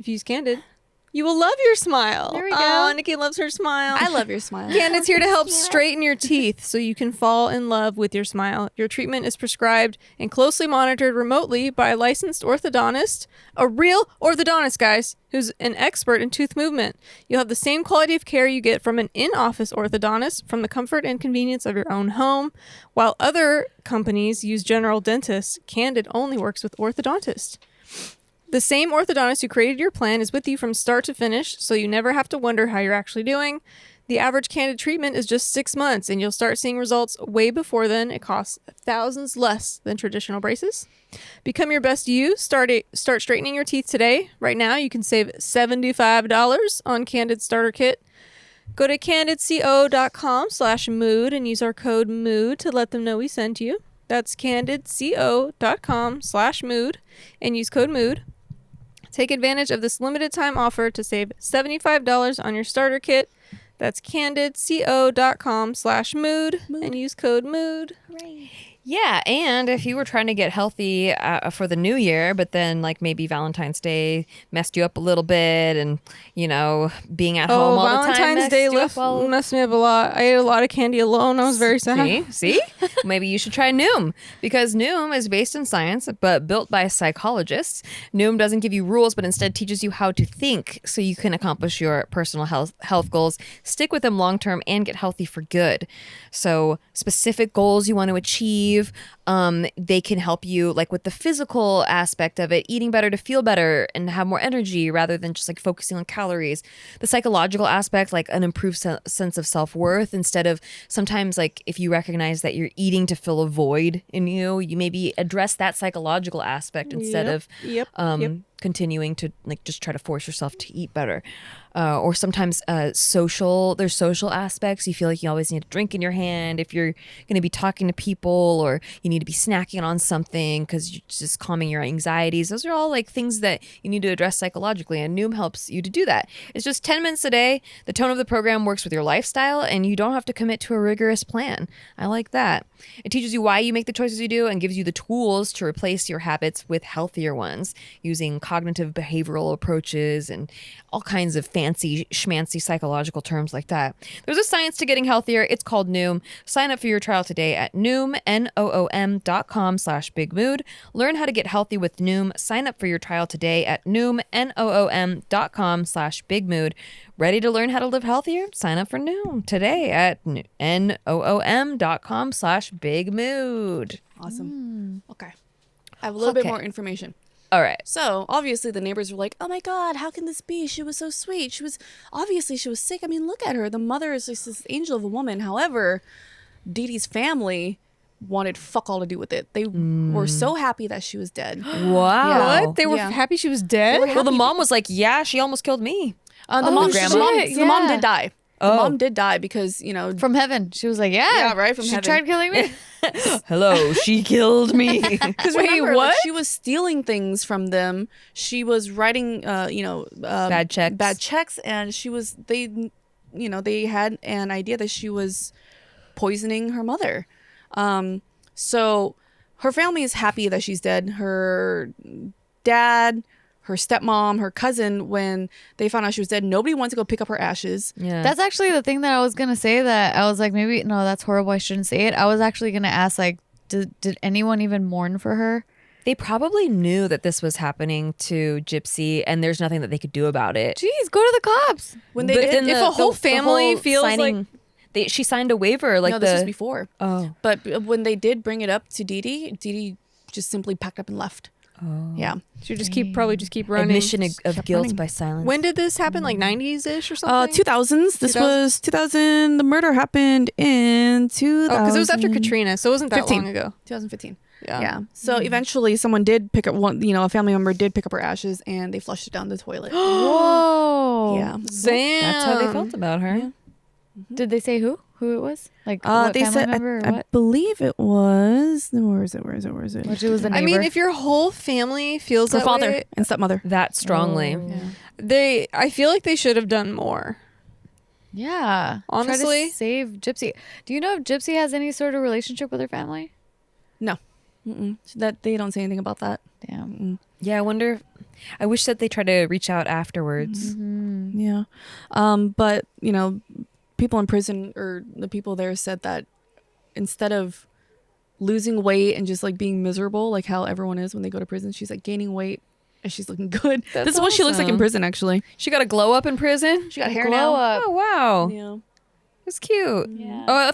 if you use Candid, you will love your smile. There we go. Oh, Nikki loves her smile. I love your smile. Candid's here to help straighten your teeth so you can fall in love with your smile. Your treatment is prescribed and closely monitored remotely by a licensed orthodontist, a real orthodontist, guys, who's an expert in tooth movement. You'll have the same quality of care you get from an in-office orthodontist from the comfort and convenience of your own home. While other companies use general dentists, Candid only works with orthodontists. The same orthodontist who created your plan is with you from start to finish, so you never have to wonder how you're actually doing. The average Candid treatment is just 6 months, and you'll start seeing results way before then. It costs thousands less than traditional braces. Become your best you. Start straightening your teeth today. Right now, you can save $75 on Candid Starter Kit. Go to candidco.com/mood and use our code MOOD to let them know we sent you. That's candidco.com/mood and use code MOOD. Take advantage of this limited time offer to save $75 on your starter kit. That's candidco.com/mood and use code MOOD. Hooray. Yeah, and if you were trying to get healthy for the new year, but then like maybe Valentine's Day messed you up a little bit, and being at home all the time Valentine's Day messed me up a lot. I ate a lot of candy alone. I was very sad. See? Maybe you should try Noom, because Noom is based in science but built by psychologists. Noom doesn't give you rules, but instead teaches you how to think so you can accomplish your personal health goals, stick with them long term, and get healthy for good. So specific goals you want to achieve, they can help you like with the physical aspect of it, eating better to feel better and have more energy rather than just like focusing on calories. The psychological aspect, like an improved sense of self-worth, instead of sometimes like if you recognize that you're eating to fill a void in you maybe address that psychological aspect instead of continuing to like just try to force yourself to eat better. Or sometimes there's social aspects. You feel like you always need a drink in your hand if you're going to be talking to people, or you need to be snacking on something because you're just calming your anxieties. Those are all like things that you need to address psychologically, and Noom helps you to do that. It's just 10 minutes a day. The tone of the program works with your lifestyle, and you don't have to commit to a rigorous plan. I like that. It teaches you why you make the choices you do and gives you the tools to replace your habits with healthier ones using cognitive behavioral approaches and all kinds of fancy schmancy psychological terms like that. There's a science to getting healthier. It's called Noom. Sign up for your trial today at Noom, NOOM.com/bigmood. Learn how to get healthy with Noom. Sign up for your trial today at Noom, NOOM.com/bigmood. Ready to learn how to live healthier? Sign up for Noom today at NOOM.com/bigmood. Awesome. Okay. I have a little bit Okay. more information. All right. So obviously the neighbors were like, "Oh my God, how can this be? She was so sweet. She was sick. I mean, look at her. The mother is just this angel of a woman." However, Dee Dee's family wanted fuck all to do with it. They were so happy that she was dead. Wow. What? They were Yeah. happy she was dead? Well, the mom was like, "Yeah, she almost killed me." The mom yeah. did die. The Oh. mom did die because From heaven. She was like, yeah, right, from she heaven. tried killing me. Hello, she killed me. Because remember, like, she was stealing things from them. She was writing, Bad checks. and they had an idea that she was poisoning her mother. So her family is happy that she's dead. Her dad, her stepmom, her cousin, when they found out she was dead, nobody wanted to go pick up her ashes. Yeah. That's actually the thing that I was going to say, that I was like, maybe, no, that's horrible. I shouldn't say it. I was actually going to ask, like, did anyone even mourn for her? They probably knew that this was happening to Gypsy, and there's nothing that they could do about it. Jeez, go to the cops. When they But did, then if a whole family feels signing, she signed a waiver, like no, this was before. Oh. But when they did bring it up to Dee Dee just simply packed up and left. Oh. Yeah. She just keep running. Admission of Kept guilt running. by silence. When did this happen? Like 90s-ish or something? 2000s. This 2000? was 2000. The murder happened in 2000. Oh, because it was after Katrina, so it wasn't that 15. long ago. 2015. Yeah. Yeah. So eventually someone did pick up a family member did pick up her ashes and they flushed it down the toilet. Whoa. Yeah. Damn. That's how they felt about her. Yeah. Did they say who it was? Like, what They family said, member or I what? believe it was, where is it? Which it was the neighbor. I mean, if your whole family feels Her that father way, and stepmother. That strongly. Yeah. I feel like they should have done more. yeah. Try Honestly? to save Gypsy. Do you know if Gypsy has any sort of relationship with her family? No. Mm-mm. That they don't say anything about that. Damn. Yeah, I wonder. I wish that they tried to reach out afterwards. Yeah. But, people in prison or the people there said that instead of losing weight and just like being miserable, like how everyone is when they go to prison, she's like gaining weight and she's looking good. That's This is what she looks like in awesome. prison, actually. She got a glow up in prison. She got hair Glow now. up. Oh wow, Yeah. it's cute. Yeah. Oh,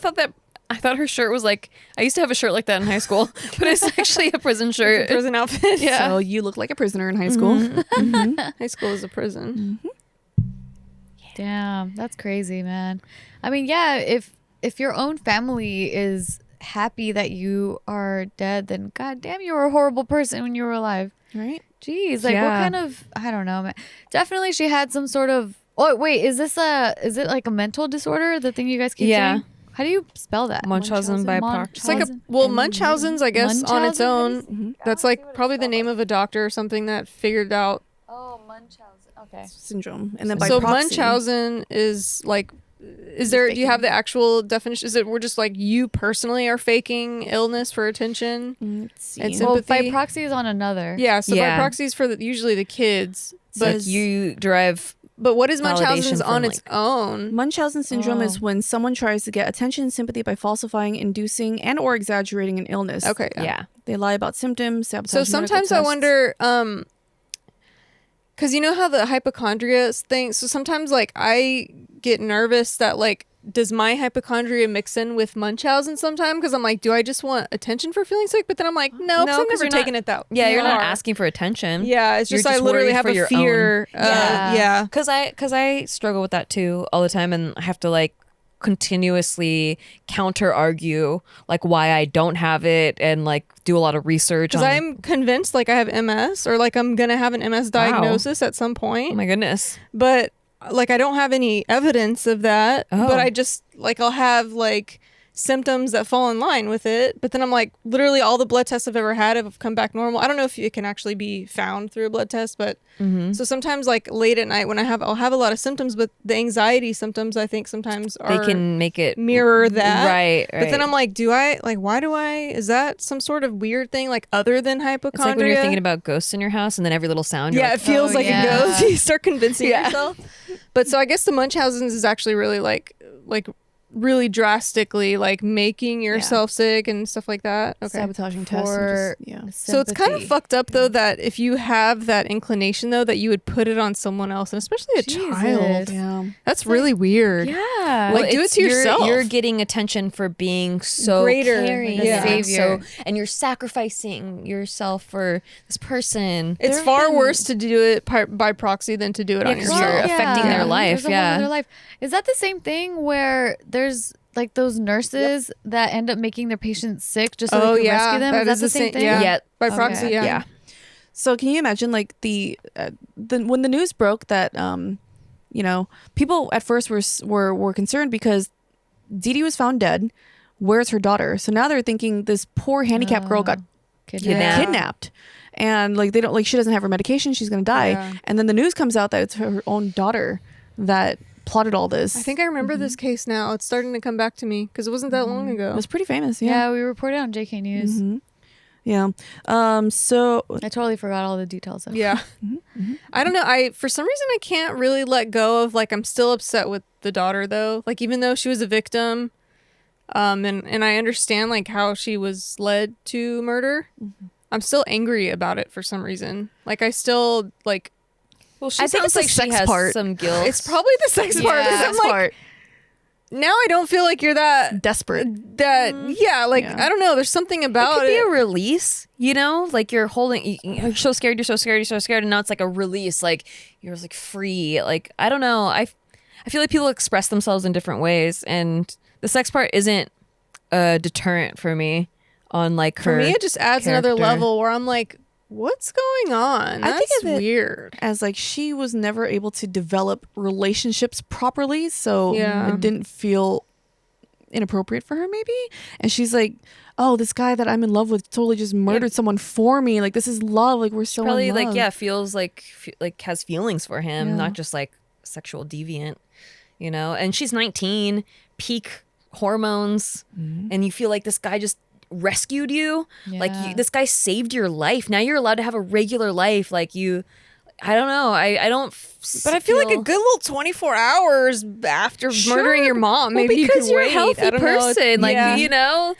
I thought her shirt was like. I used to have a shirt like that in high school, but it's actually a prison shirt. Prison outfit. Yeah. So you look like a prisoner in high school. High school is a prison. Damn, that's crazy, man. I mean, yeah, if your own family is happy that you are dead, then goddamn, you were a horrible person when you were alive. Right? Jeez, like what Yeah. kind of, I don't know, man. Definitely she had some sort of, oh wait, is it like a mental disorder, the thing you guys keep Yeah. saying? How do you spell that? Munchausen by proxy. It's like Munchausen's, I guess, on its Munchausen, own. That's like probably the name of a doctor or something that figured out. Oh, Munchausen. Okay. Syndrome. And then by So proxy, Munchausen is like, do you have the actual definition? Is it we're just like you personally are faking illness for attention? Let's see. It's Well, sympathy? by proxy is on another. Yeah, so Yeah. by proxy is for usually the kids. But But you derive. what is validation Munchausen's from, on its like- own? Munchausen syndrome is Oh. when someone tries to get attention and sympathy by falsifying, inducing, and or exaggerating an illness. Okay. Yeah. They lie about symptoms, sabotage So medical sometimes I tests. wonder, because you know how the hypochondria thing. So sometimes like I get nervous that like, does my hypochondria mix in with Munchausen sometime? Because I'm like, do I just want attention for feeling sick? But then I'm like, no, because I've 'cause never you're not- taken it that. Yeah, you're not far. asking for attention. Yeah, it's You're just I just literally worried have for a your fear. own. Yeah. Because I struggle with that too all the time, and I have to like continuously counter argue like why I don't have it, and like do a lot of research. Because on, I'm convinced like I have MS or like I'm gonna have an MS diagnosis at some point. oh my goodness. But like I don't have any evidence of that. Oh. But I just like I'll have like symptoms that fall in line with it. But then I'm like, literally all the blood tests I've ever had have come back normal. I don't know if it can actually be found through a blood test, but so sometimes like late at night when I'll have a lot of symptoms, but the anxiety symptoms I think sometimes are They can make it mirror that. right. But then I'm like, is that some sort of weird thing like other than It's hypochondria? like when you're thinking about ghosts in your house, and then every little sound. You're Yeah, like, it feels Oh, like yeah. it goes. You start convincing Yeah. yourself. But so I guess the Munchausen's is actually really like really drastically like making yourself sick and stuff like that. Okay. sabotaging tests. For And just, So it's kind of sympathy. fucked up though that if you have that inclination though that you would put it on someone else and especially a Jesus. child. yeah. That's really weird. Yeah. Yeah. Like, do it to yourself. You're getting attention for being so Greater. caring, Yeah. and Savior. and you're sacrificing yourself for this person. It's far worse to do it by proxy than to do it on because yourself. you're affecting their life. There's a whole Yeah. other life. Is that the same thing where there's like those nurses that end up making their patients sick just so they can rescue them? That Is that the same thing? Yeah. Yeah. By Okay. proxy, yeah. Yeah. So can you imagine like the when the news broke that you know, people at first were concerned because Dee Dee was found dead. Where's her daughter? So now they're thinking this poor handicapped girl got kidnapped. And like they don't, like, she doesn't have her medication, she's gonna die. Yeah. And then the news comes out that it's her own daughter that plotted all this. I think I remember this case now. It's starting to come back to me because it wasn't that long ago. it was pretty famous. Yeah, we reported on JK News. Yeah. So I totally forgot all the details. Though. Yeah. I don't know. For some reason I can't really let go of, like, I'm still upset with the daughter though. Like, even though she was a victim, and I understand like how she was led to murder, I'm still angry about it for some reason. Like, I still like. Well, she I think sounds it's the like she sex has part. some guilt. It's probably the sex part. 'Cause I'm like, now I don't feel like you're that desperate. that yeah, like, Yeah. I don't know, there's something It about could be it. a release, you know, like you're holding, you're so scared, and now it's like a release, like you're like free. Like, I don't know. I feel like people express themselves in different ways, and the sex part isn't a deterrent for me on like her. For me, it just adds another character. level where I'm like, what's going on? I think That's of it weird. as like she was never able to develop relationships properly, so Yeah. it didn't feel inappropriate for her maybe. And she's like, oh, this guy that I'm in love with totally just murdered someone for me. Like, this is love. Like, we're so Probably in love. like, yeah, feels like has feelings for him, Yeah. not just like sexual deviant, you know. And she's 19, peak hormones, and you feel like this guy just rescued you. Like, Yeah. this guy saved your life. Now you're allowed to have a regular life. Like, I don't know. I don't. But I feel like a good little 24 hours after murdering your mom, maybe you because could you're wait. a healthy I don't know. person. Like, Yeah. you know.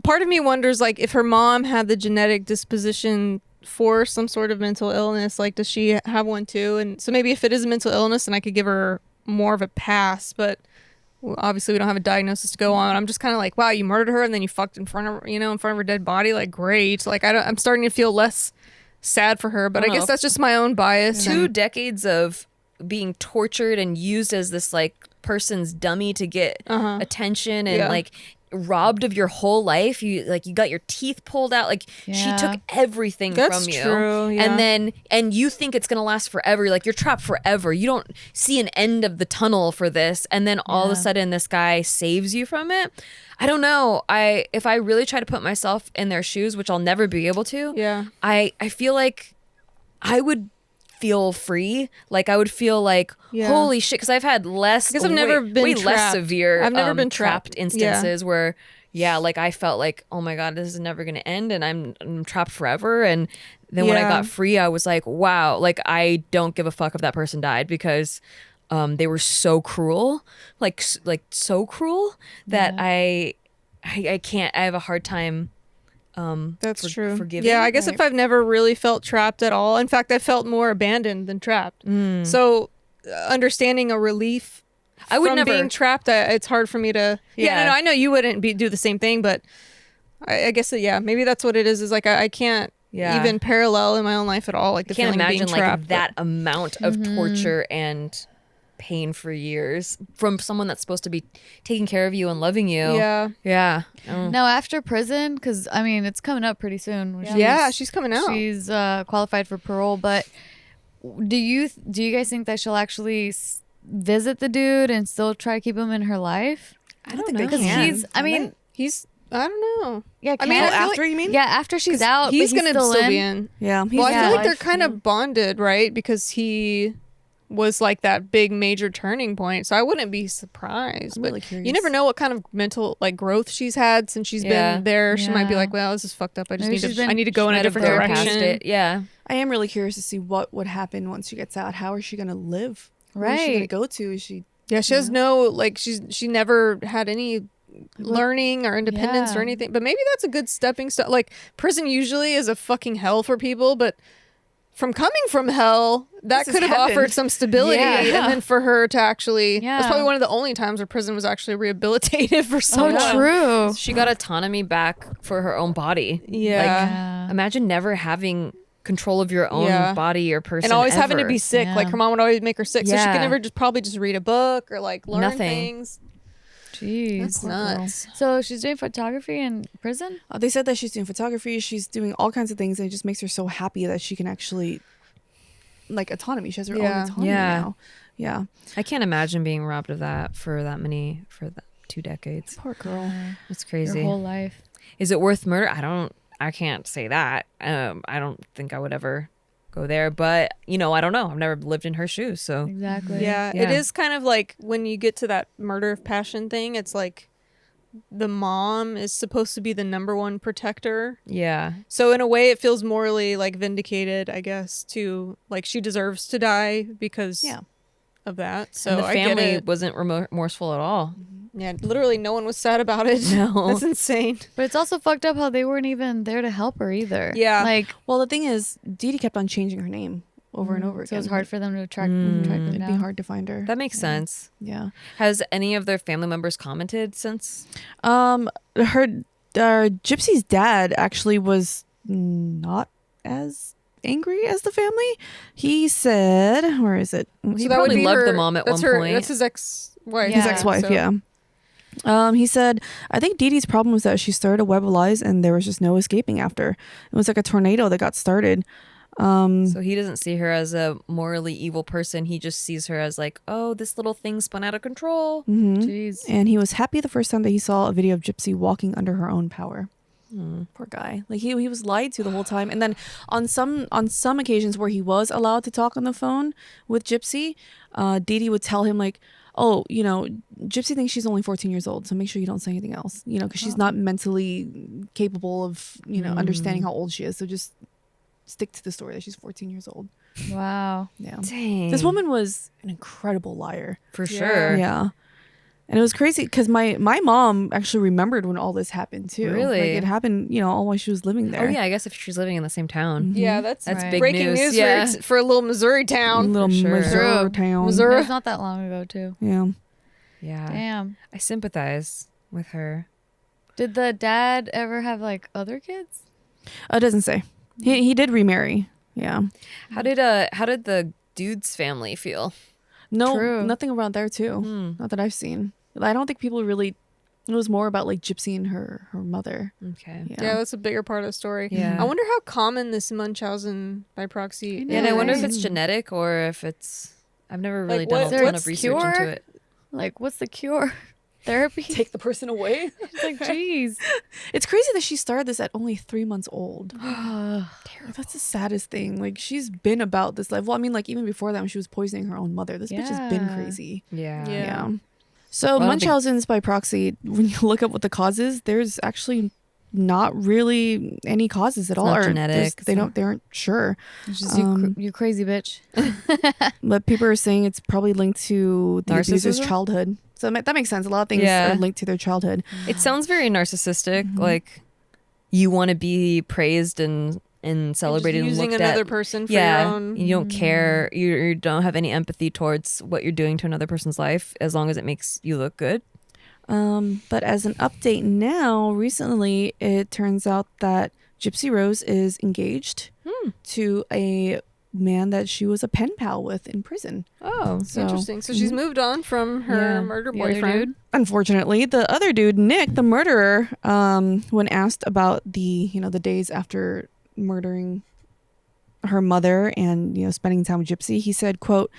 Part of me wonders, like, if her mom had the genetic disposition for some sort of mental illness, like, does she have one too? And so maybe if it is a mental illness, then I could give her more of a pass. But obviously we don't have a diagnosis to go on. I'm just kind of like, wow, you murdered her and then you fucked in front of her, in front of her dead body. Like, great. Like, I'm starting to feel less sad for her, but I guess that's just my own bias. 2 decades of being tortured and used as this like person's dummy to get attention and like robbed of your whole life. You got your teeth pulled out. Like, she took everything That's from you. true, yeah. And you think it's gonna last forever. Like, you're trapped forever. You don't see an end of the tunnel for this. And then all of a sudden this guy saves you from it. I don't know. If I really try to put myself in their shoes, which I'll never be able to, I feel like I would feel free. Like, I would feel like, holy shit, because I've had less, Because I've never been way trapped. less severe I've never been trapped trapped. instances where like I felt like, oh my god, this is never gonna end and I'm trapped forever. And then when I got free, I was like, wow, like, I don't give a fuck if that person died, because they were so cruel, like so cruel that I can't. I have a hard time. That's true. Forgiving. Yeah, I guess if I've never really felt trapped at all. In fact, I felt more abandoned than trapped. So understanding a relief I would from never being trapped, it's hard for me to. Yeah, no, I know you wouldn't do the same thing, but I guess that, maybe that's what it is. Is like I can't even parallel in my own life at all. Like, the can't feeling of imagine being trapped, like that amount of torture and pain for years from someone that's supposed to be taking care of you and loving you. Yeah. No, after prison, because I mean it's coming up pretty soon. She's coming out. She's qualified for parole, but do you guys think that she'll actually visit the dude and still try to keep him in her life? I don't know. Because he's, I mean, he's. I don't know. yeah. I mean, can't- I feel after, you mean? yeah, after she's out, He's but gonna still still in. be in. Yeah. Well, I Yeah. feel like they're kind of bonded, right? Because he was like that big major turning point. So I wouldn't be surprised. I'm But really curious. you never know what kind of mental like growth she's had since she's been there. She might be Yeah. like, well, this is fucked up. I just Maybe need she's to. been- I need to go in a Might have different grown past direction. it. Yeah. I am really curious to see what would happen once she gets out. How is she gonna live? Where is she Right. gonna go to? Is she? Yeah, she has no like she never had any learning or independence or Yeah. anything. But maybe that's a good stepping stone. Like, prison usually is a fucking hell for people, but from coming from hell, that This could is have heaven. offered some stability. Yeah. And then for her to actually, that's Yeah. probably one of the only times where prison was actually rehabilitative for someone. Oh, true. She got autonomy back for her own body. Yeah. Yeah. Imagine never having control of your own Yeah. body or person And always having to ever. be sick. Yeah. Like her mom would always make her sick. So she Yeah. could never probably just read a book or like learn Nothing. things. Jeez. That's nuts. So she's doing photography in prison? They said that she's doing photography. She's doing all kinds of things, and it just makes her so happy that she can actually, like, autonomy. She has her Yeah. own autonomy Yeah. now. Yeah. I can't imagine being robbed of that for that 2 decades. Poor girl. It's Your crazy. whole life. Is it worth murder? I can't say that. I don't think I would ever go there, but I don't know. I've never lived in her shoes, so Exactly. Yeah, Yeah. it is kind of like when you get to that murder of passion thing, it's like the mom is supposed to be the number one protector. yeah. So in a way it feels morally like vindicated, I guess, to like she deserves to die because Yeah. of that. So And the I get family it. wasn't remorseful at all. Yeah, literally no one was sad about it. No. That's insane. But it's also fucked up how they weren't even there to help her either. Yeah. Like, Well, the thing is, Dee Dee kept on changing her name over and over again. so it's hard for them to track Mm. them It'd be down. hard to find her. That makes sense. Yeah. Has any of their family members commented since? Her Gypsy's dad actually was not as angry as the family. He said, where is it? He probably loved the mom at that's one point. That's his ex-wife. His Yeah. ex-wife, So- yeah. He said, I think Dee Dee's problem was that she started a web of lies and there was just no escaping after. It was like a tornado that got started. So he doesn't see her as a morally evil person. He just sees her as like, oh, this little thing spun out of control. Mhm. Jeez. And he was happy the first time that he saw a video of Gypsy walking under her own power. Poor guy. Like he was lied to the whole time. And then on some occasions where he was allowed to talk on the phone with Gypsy, Dee Dee would tell him like, oh, Gypsy thinks she's only 14 years old, so make sure you don't say anything else, because she's not mentally capable of, understanding how old she is. So just stick to the story that she's 14 years old. Wow. Yeah. Dang. This woman was an incredible liar. For Yeah. sure. Yeah. And it was crazy because my mom actually remembered when all this happened too. Really? Like it happened, all while she was living there. Oh yeah, I guess if she's living in the same town. Yeah, that's Right. big breaking news. news Yeah. for a little Missouri town. Little For sure. Missouri True. town. Missouri. It's not that long ago, too. Yeah. Yeah. Damn. I sympathize with her. Did the dad ever have, like, other kids? It doesn't say. He did remarry. Yeah. How did the dude's family feel? No, True. nothing around there too. Not that I've seen. I don't think people really. It was more about like Gypsy and her mother. Okay. Yeah, that's a bigger part of the story. Yeah. I wonder how common this Munchausen by proxy Yeah, and I wonder if is. it's genetic or if it's. I've never really Like, done what- a ton what's of research cure? into it. Like, what's the cure? Therapy? Take the person away. It's like, jeez. It's crazy that she started this at only 3 months old. That's the saddest thing. Like she's been about this life. Well, I mean, like even before that, when she was poisoning her own mother, this bitch has been Yeah. crazy. Yeah. Yeah. Yeah. So Well, I don't think- Munchausen's by proxy. When you look up what the cause is, there's actually not really any causes at all. not Or genetic, They so- aren't sure. It's just you crazy bitch. But people are saying it's probably linked to the abuser's Narcissism? childhood. So that makes sense. A lot of things Yeah. are linked to their childhood. It sounds very narcissistic. Like you want to be praised and celebrated and using looked another at. person for Yeah, your own. you don't care. You don't have any empathy towards what you're doing to another person's life, as long as it makes you look good. But as an update now, recently it turns out that Gypsy Rose is engaged to a man that she was a pen pal with in prison. Oh, So Interesting. So she's moved on from her Yeah. murder The other boyfriend. dude? Unfortunately, the other dude, Nick, the murderer, when asked about the days after murdering her mother and spending time with Gypsy, he said, quote,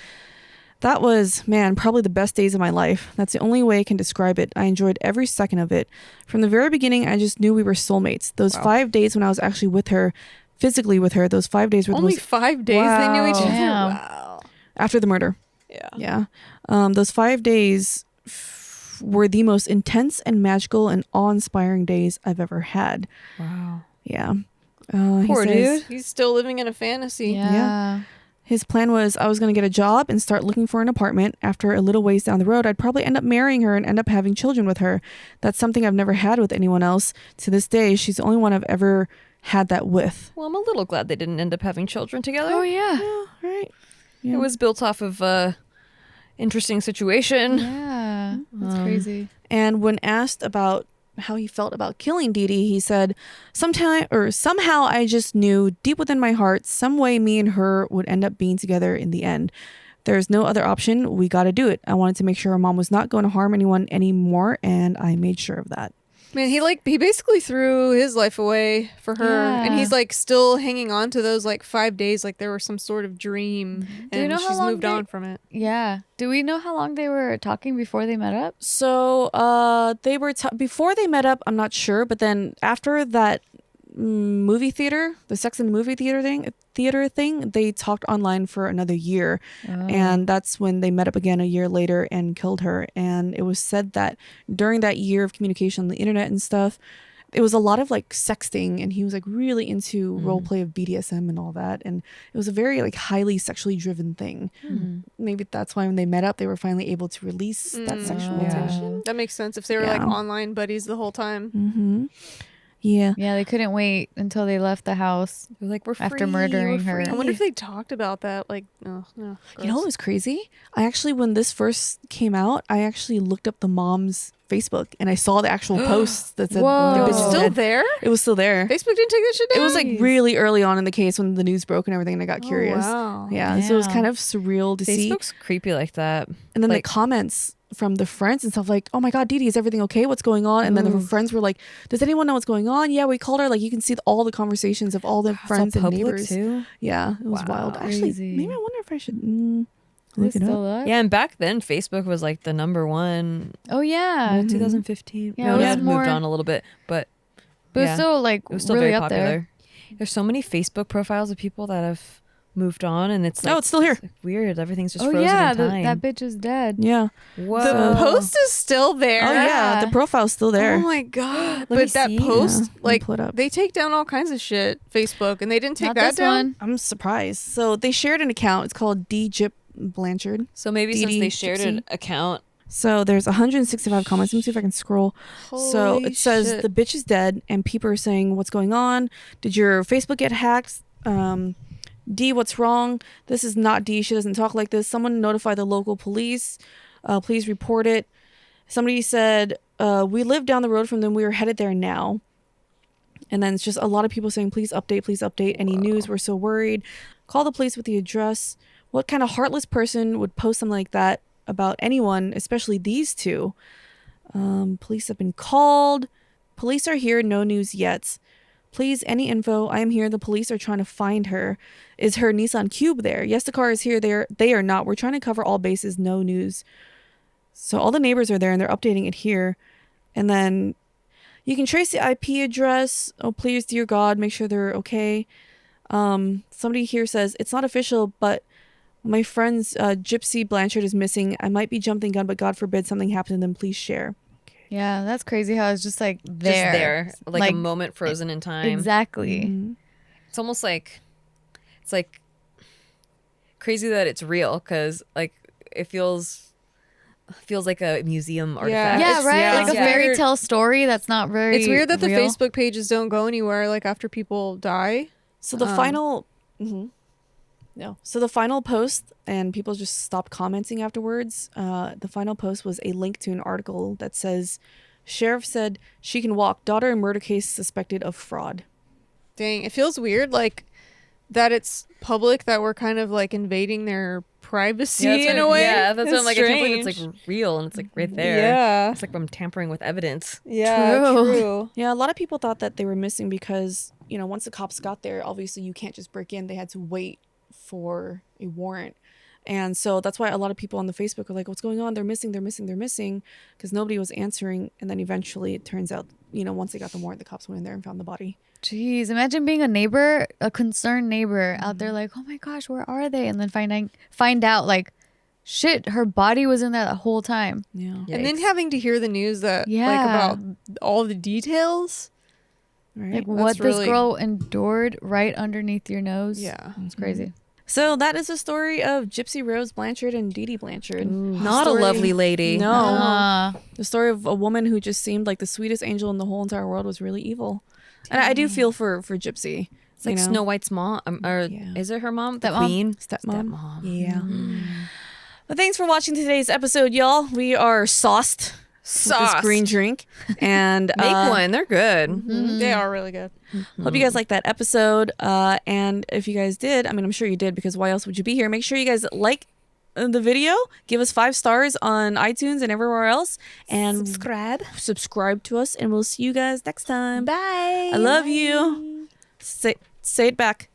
"That was, man, probably the best days of my life. That's the only way I can describe it. I enjoyed every second of it. From the very beginning, I just knew we were soulmates. Those 5 days when I was actually with her, physically with her, those 5 days were the Only most 5 days they knew each Wow. other. Damn. Wow. after the murder. Yeah. Yeah. Those 5 days were the most intense and magical and awe-inspiring days I've ever had." wow. Yeah. He Poor says dude. He's still living in a fantasy. Yeah. his plan was I was going to get a job and start looking for an apartment. After a little ways down the road, I'd probably end up marrying her and end up having children with her. That's something I've never had with anyone else. To this day, she's the only one I've ever had that with. Well, I'm a little glad they didn't end up having children together. Oh yeah. Yeah, right. Yeah. It was built off of a interesting situation. Yeah. That's crazy. And when asked about how he felt about killing Dee Dee, he said, somehow I just knew deep within my heart, some way me and her would end up being together in the end. There's no other option. We got to do it. I wanted to make sure our mom was not going to harm anyone anymore, and I made sure of that. Man, he basically threw his life away for her, and he's like still hanging on to those like 5 days, like there was some sort of dream, Do you and know how she's long moved on from it. Yeah. Do we know how long they were talking before they met up? So they were before they met up, I'm not sure, but then after that movie theater, the Sex and the Movie theater thing, they talked online for another year, and that's when they met up again a year later and killed her. And it was said that during that year of communication on the internet and stuff, it was a lot of like sexting, and he was like really into role play of BDSM and all that, and it was a very like highly sexually driven thing. Maybe that's why when they met up, they were finally able to release that sexual tension. That makes sense if they were like online buddies the whole time. Yeah. Yeah, they couldn't wait until they left the house. They're like, we're After free, murdering we're her. free. I wonder if they talked about that. Like, no, You know what was crazy? I actually, when this first came out, I actually looked up the mom's Facebook and I saw the actual post that said Whoa. the it bitch was is still dead. there. It was still there. Facebook didn't take that shit down. It was like really early on in the case when the news broke and everything, and I got curious. Wow. Yeah, so it was Damn. kind of surreal to see. Facebook's creepy like that. And then like- the comments from the friends and stuff like, "Oh my God, Dee Dee, is everything okay? What's going on?" And then her friends were like, "Does anyone know what's going on?" Yeah, we called her. Like you can see all the conversations of all the friends and neighbors. Too. Yeah, it was wild. Actually, Crazy. maybe I wonder if I should look It's it up. still up? Yeah, and back then Facebook was like the number one. Oh yeah. Well, 2015. Yeah, no, it it was had more- moved on a little bit, but But it's yeah, still like it was still really very up popular. there. There's so many Facebook profiles of people that have moved on, and it's like, No, it's still here. like weird. Everything's just Oh frozen yeah, in time. that bitch is dead. Yeah. Whoa. The post is still there. Oh yeah, the profile's still there. Oh my God. me But that see. post, Yeah, like, pull it up. they take down all kinds of shit, Facebook, and they didn't take Not that this down. one. I'm surprised. So they shared an account. It's called Gypsy Blanchard. So maybe Dee since Dee, they shared an Gypsy. account, So there's 165 comments. Let me see if I can scroll. So Holy it says shit. the bitch is dead, and people are saying, "What's going on? Did your Facebook get hacked? D, what's wrong? This is not D. She doesn't talk like this. Someone notify the local police. Please report it." Somebody said, "We live down the road from them. We are headed there now." And then it's just a lot of people saying, please update. Any news? We're so worried. Call the police with the address. What kind of heartless person would post something like that about anyone, especially these two? Police have been called. Police are here. No news yet. Please, any info. I am here. The police are trying to find her. Is her Nissan Cube there? Yes, the car is here. They are not. We're trying to cover all bases. No news. So all the neighbors are there and they're updating it here. And then you can trace the IP address. Oh, please, dear God, make sure they're okay. Somebody here says, it's not official, but my friend's Gypsy Blanchard is missing. I might be jumping gun, but God forbid something happened to them. Please share. Yeah, that's crazy how it's just like there. just there, like a moment frozen in time. Exactly. Mm-hmm. It's almost like it's like crazy that it's real because like it feels like a museum artifact. Yeah, It's- right. yeah. Like a Yeah. fairy tale story that's not very. It's weird that the real. Facebook pages don't go anywhere, like, after people die. So the final... No. So the final post, and people just stopped commenting afterwards. The final post was a link to an article that says, sheriff said she can walk. Daughter in murder case suspected of fraud. Dang, it feels weird, like, that it's public, that we're kind of, like, invading their privacy that's in what- a way. Yeah, that's what I'm like. I can't believe it's strange. like real and it's like right there. Yeah. It's like I'm tampering with evidence. Yeah, True. true. Yeah, a lot of people thought that they were missing because, you know, once the cops got there, obviously you can't just break in. They had to wait for a warrant. And so that's why a lot of people on the Facebook are like, what's going on? They're missing, because nobody was answering. And then eventually it turns out, you know, once they got the warrant, the cops went in there and found the body. Jeez, imagine being a neighbor, a concerned neighbor out there, like, oh my gosh, where are they? And then find out, like, shit, her body was in there the whole time. Yeah. And then Yikes. having to hear the news that, like, Yeah. about all the details. Right. Like That's what this really- girl endured right underneath your nose. Yeah. It's crazy. So that is the story of Gypsy Rose Blanchard and Dee Dee Blanchard. Not a Story- lovely lady. No. The story of a woman who just seemed like the sweetest angel in the whole entire world was really evil. And I do feel for Gypsy. It's like Snow White's mom, or is it her mom? The queen? Stepmom. Yeah. Well, thanks for watching today's episode, y'all. We are sauced. With this green drink. And make one. They're good. They are really good. Hope you guys liked that episode. And if you guys did, I mean, I'm sure you did, because why else would you be here? Make sure you guys like the video, give us 5 stars on iTunes and everywhere else, and subscribe to us, and we'll see you guys next time. Bye. I love you. Say it back.